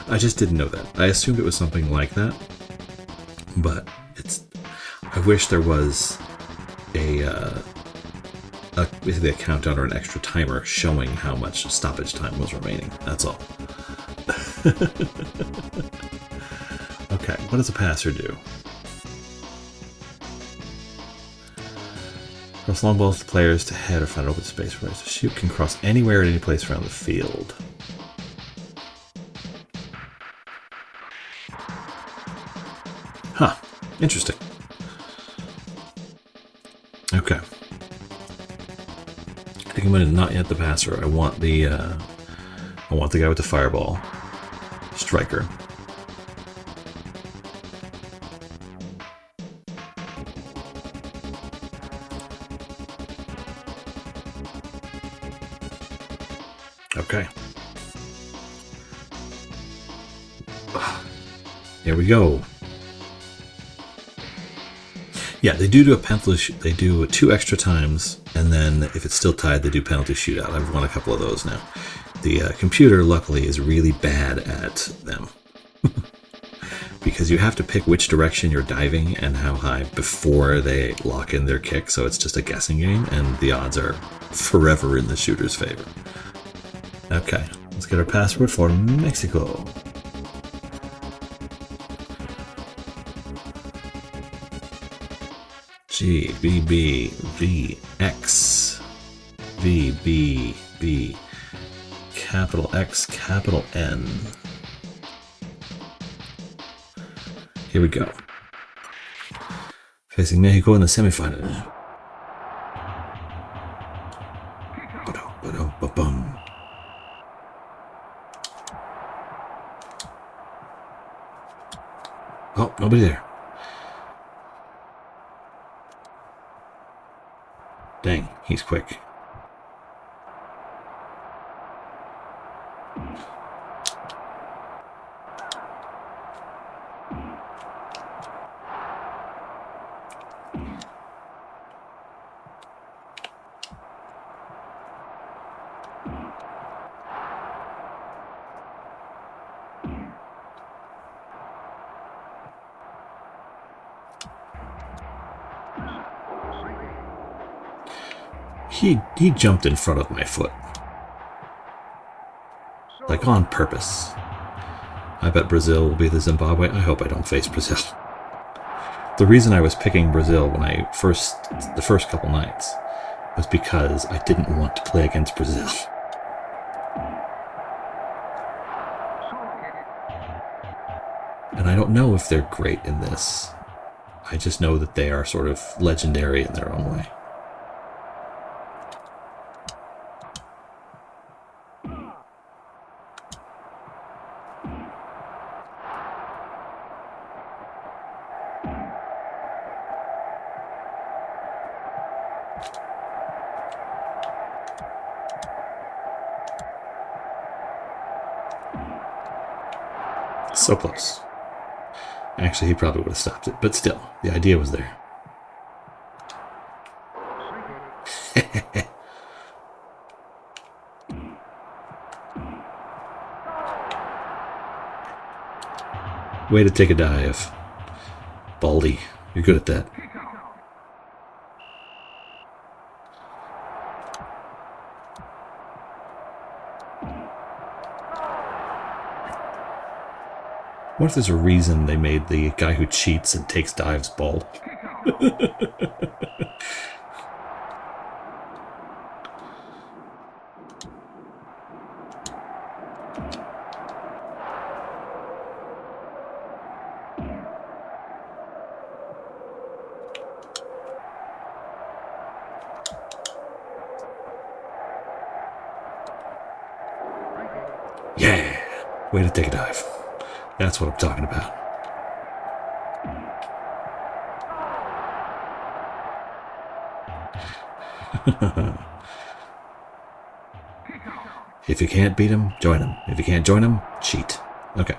I just didn't know that. I assumed it was something like that, but it's. I wish there was basically a countdown or an extra timer showing how much stoppage time was remaining. That's all. Okay. Okay, what does a passer do? Cross long balls to players to head or find open space for players to shoot. Can cross anywhere at any place around the field. Huh. Interesting. Okay. I think I'm going to not yet the passer. I want the guy with the fireball. Striker. Okay. Here we go. Yeah, they do a penalty. They do 2 extra times, and then if it's still tied, they do penalty shootout. I've won a couple of those now. The computer, luckily, is really bad at them because you have to pick which direction you're diving and how high before they lock in their kick. So it's just a guessing game, and the odds are forever in the shooter's favor. Okay, let's get our password for Mexico. G B B V X V B B capital X capital N. Here we go. Facing Mexico in the semifinal. Ba-dum. Oh, nobody there. Dang, he's quick. He jumped in front of my foot. Like on purpose. I bet Brazil will be the Zimbabwe. I hope I don't face Brazil. The reason I was picking Brazil when the first couple nights was because I didn't want to play against Brazil. And I don't know if they're great in this. I just know that they are sort of legendary in their own way. So close. Actually, he probably would have stopped it, but still, the idea was there. Way to take a dive. Baldy, you're good at that. What if there's a reason they made the guy who cheats and takes dives bald? Yeah! Way to take a dive. That's what I'm talking about. If you can't beat him, join him. If you can't join him, cheat. Okay.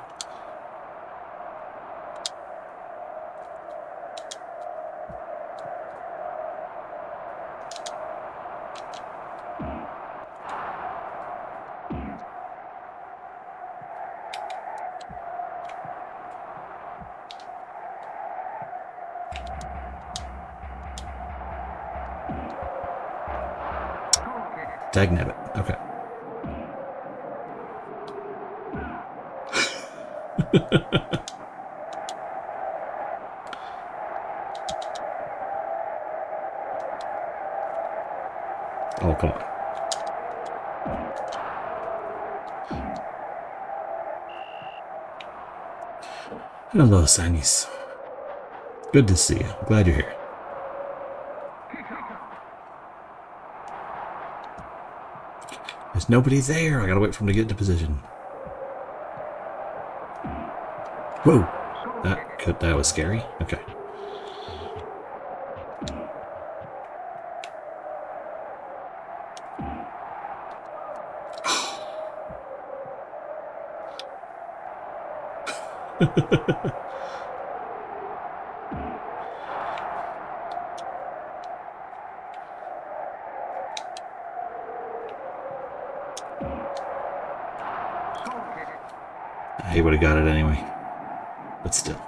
Dagnabbit. Okay. Oh, come on. Hello, Sanis. Good to see you. Glad you're here. There's nobody there. I gotta wait for him to get into position. Whoa! That was scary. Okay. He would have got it anyway. But still.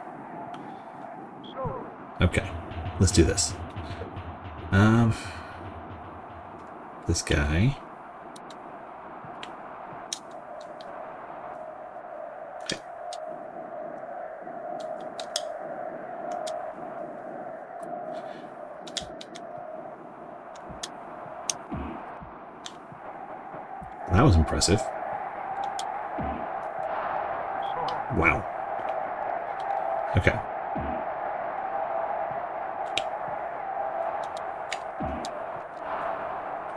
Okay. Let's do this. This guy. Okay. That was impressive. Wow. Okay.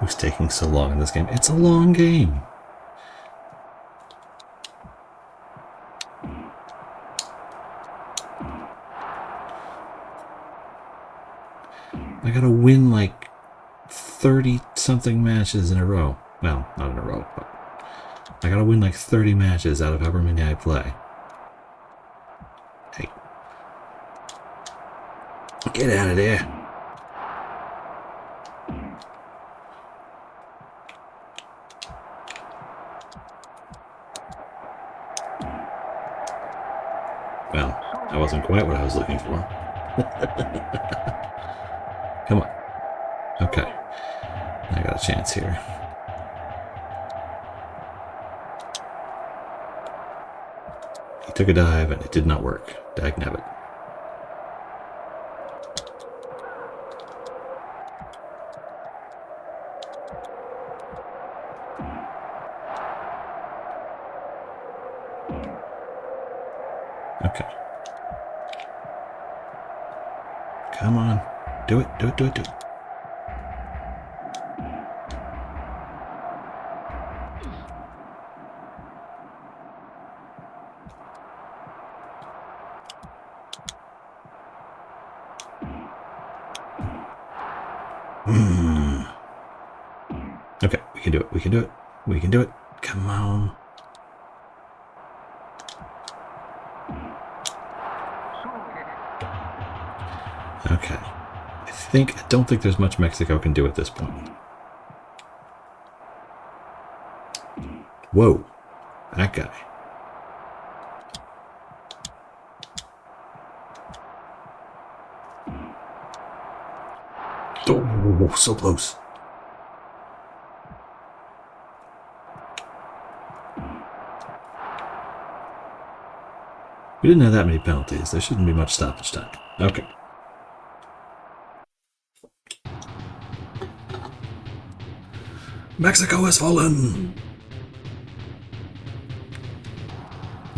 Who's taking so long in this game? It's a long game. I gotta win like 30-something matches in a row. Well, not in a row, but I gotta win like 30 matches out of however many I play. Hey. Get out of there. Well, that wasn't quite what I was looking for. Come on. Okay. I got a chance here. He took a dive and it did not work. Dagnabbit. Okay. Come on. Do it, do it, do it, do it. Okay, we can do it, we can do it, we can do it. Come on. Okay. I don't think there's much Mexico can do at this point. Whoa. That guy. Oh, so close. We didn't have that many penalties. There shouldn't be much stoppage time. Okay. Mexico has fallen!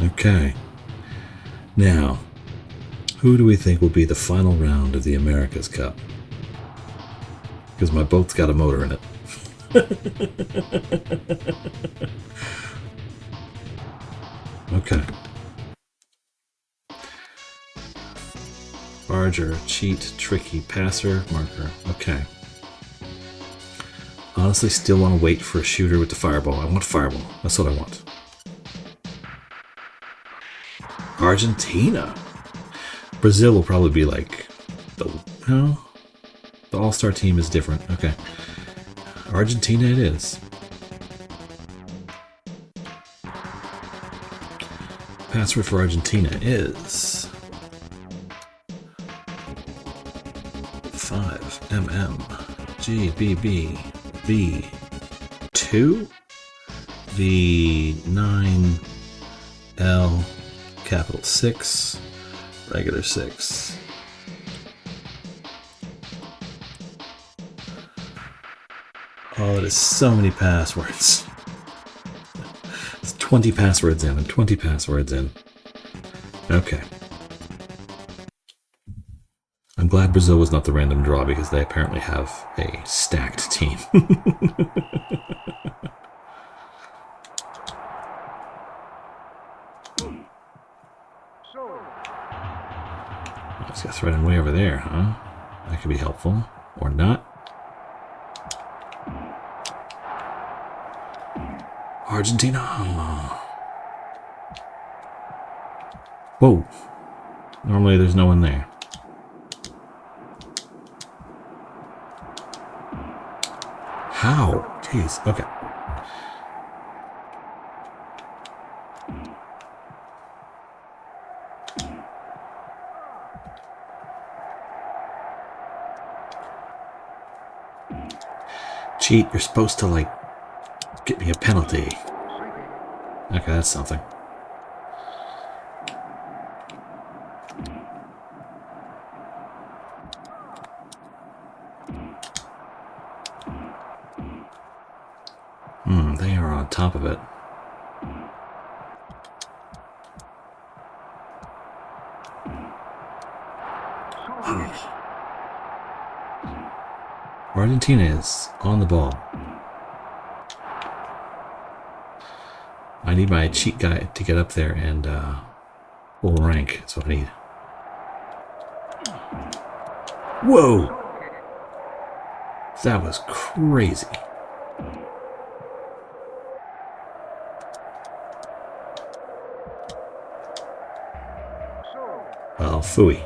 Okay. Now, who do we think will be the final round of the America's Cup? Because my boat's got a motor in it. Okay. Barger, cheat, tricky, passer, marker. Okay. Honestly, still want to wait for a shooter with the fireball. I want fireball. That's what I want. Argentina. Brazil will probably be like the all-star team is different. Okay. Argentina it is. Password for Argentina is 5mmgbb2 v9l capital 6 regular 6. Oh, that is so many passwords. It's 20 passwords in and 20 passwords in. Okay. I'm glad Brazil was not the random draw because they apparently have a stacked team. Let's get threading way over there, huh? That could be helpful. Or not. Argentina! Whoa! Normally there's no one there. How? Jeez, okay. Cheat, you're supposed to, like, get me a penalty. Okay, that's something. They are on top of it. Oh. Argentina is on the ball. I need my cheat guy to get up there and full rank. That's what I need. Whoa! That was crazy. Well, phooey.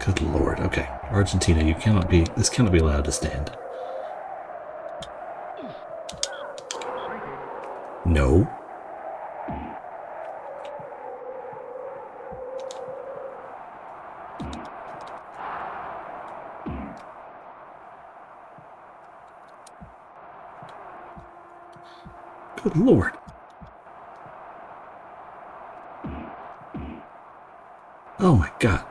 Good lord. Okay. Argentina, you cannot be... This cannot be allowed to stand. No. Good lord. Oh my god.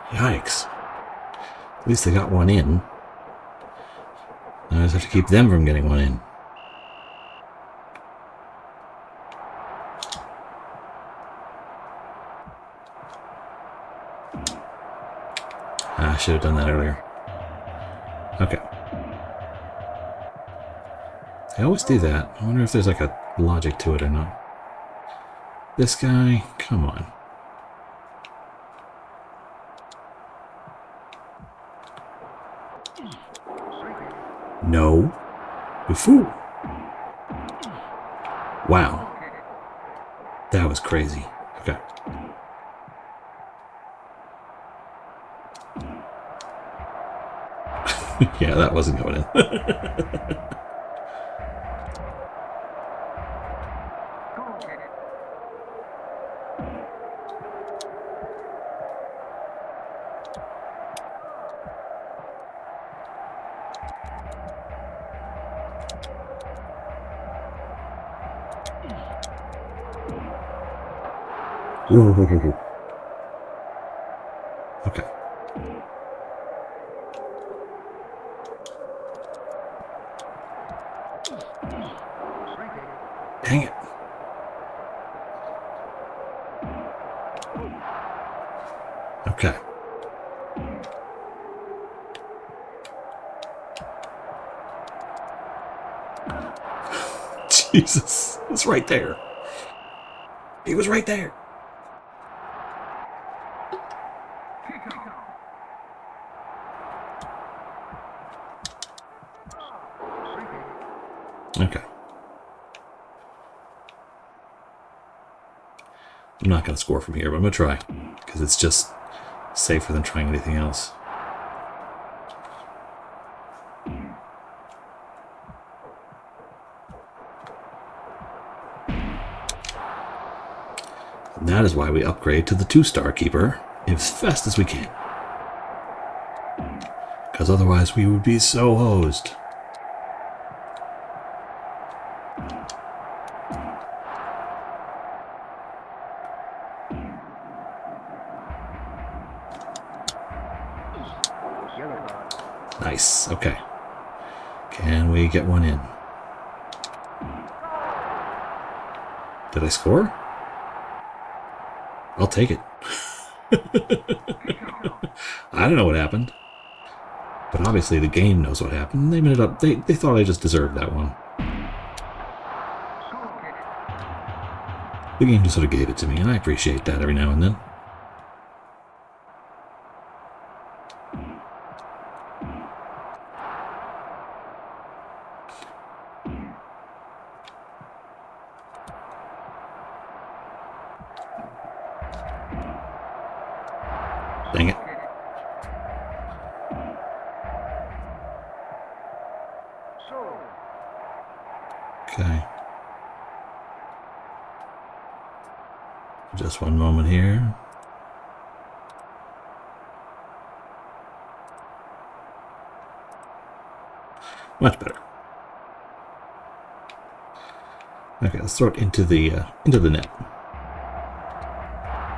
Yikes. At least they got one in. Now I just have to keep them from getting one in. I should have done that earlier. Okay. I always do that. I wonder if there's like a logic to it or not. This guy, come on. No. You fool. Wow. That was crazy. Okay. Yeah, that wasn't going in. Ooh. Okay. Dang it. Okay. Jesus. It's right there. He was right there. Okay. I'm not going to score from here, but I'm going to try. Because it's just safer than trying anything else. And that is why we upgrade to the 2-star keeper as fast as we can. Because otherwise we would be so hosed. Nice. Okay. Can we get one in? Did I score? I'll take it. I don't know what happened. But obviously the game knows what happened. They ended up, they thought I just deserved that one. The game just sort of gave it to me, and I appreciate that every now and then. Dang it. Okay. Just one moment here. Much better. Okay, let's throw it into the net.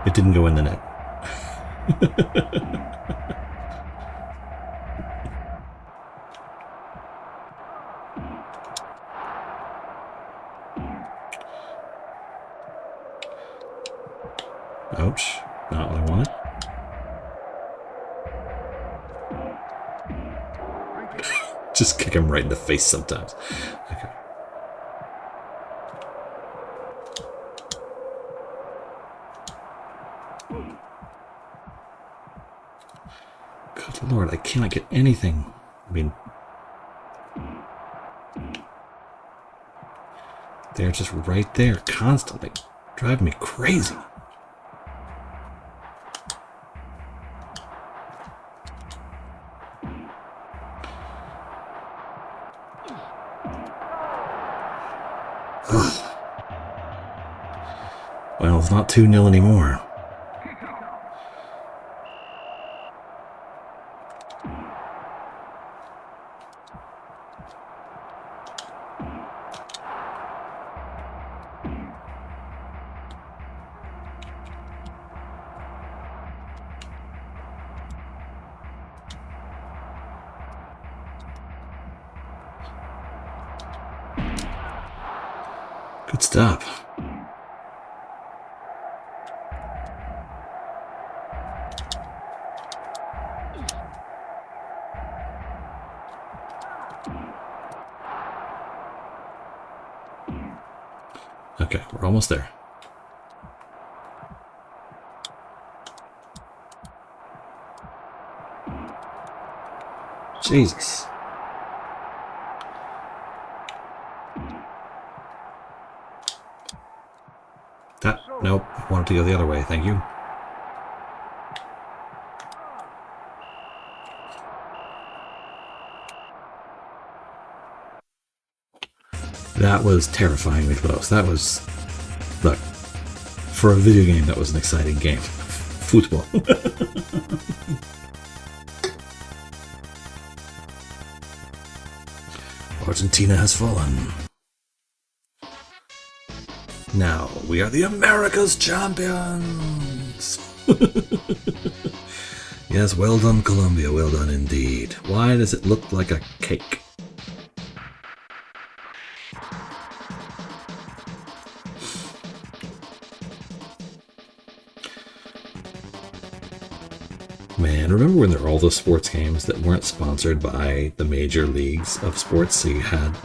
It didn't go in the net. Ouch. Not what I wanted. Just kick him right in the face sometimes. Okay. Good Lord, I cannot get anything. I mean, they're just right there constantly. Driving me crazy. Ugh. Well, it's not 2-0 anymore. Good stop. Okay, we're almost there. Jesus. Nope, I wanted to go the other way, thank you. That was terrifyingly close. That was... Look, for a video game, that was an exciting game. Football. Argentina has fallen. Now, we are the America's champions! Yes, well done, Colombia. Well done indeed. Why does it look like a cake? Man, remember when there were all those sports games that weren't sponsored by the major leagues of sports? So you had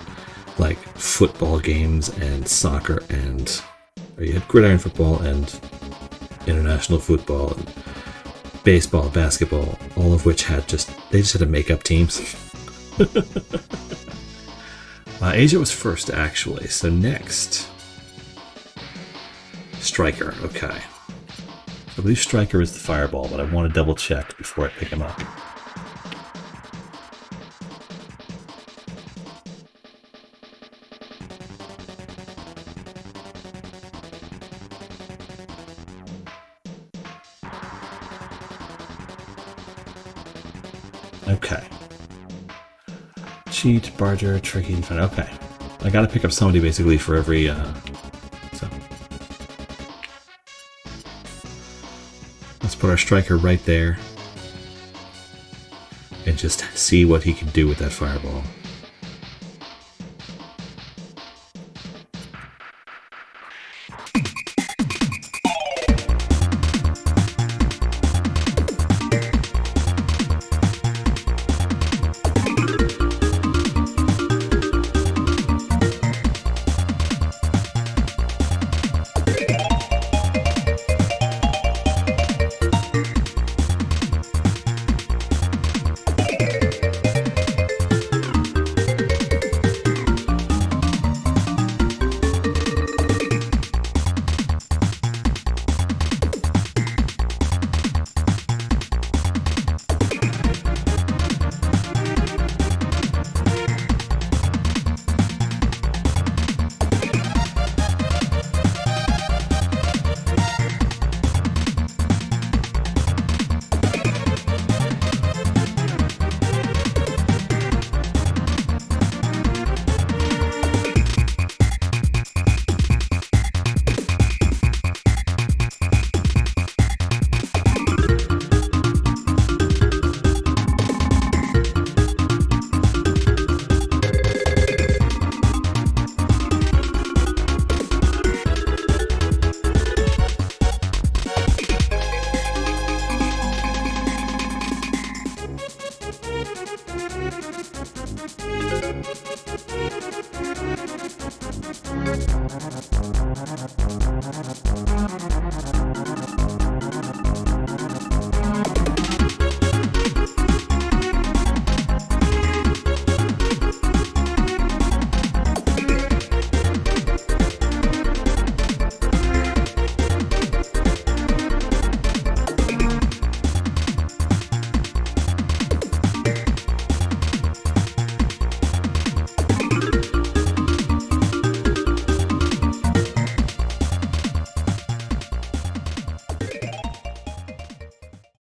like football games and soccer and or you had gridiron football and international football and baseball, basketball, all of which had they just had to make up teams. Asia was first actually, so next Striker. Okay, I believe Striker is the fireball, but I want to double check before I pick him up. Okay. Cheat, barger, tricky, fun. Okay. I gotta pick up somebody basically for every, so. Let's put our striker right there. and just see what he can do with that fireball.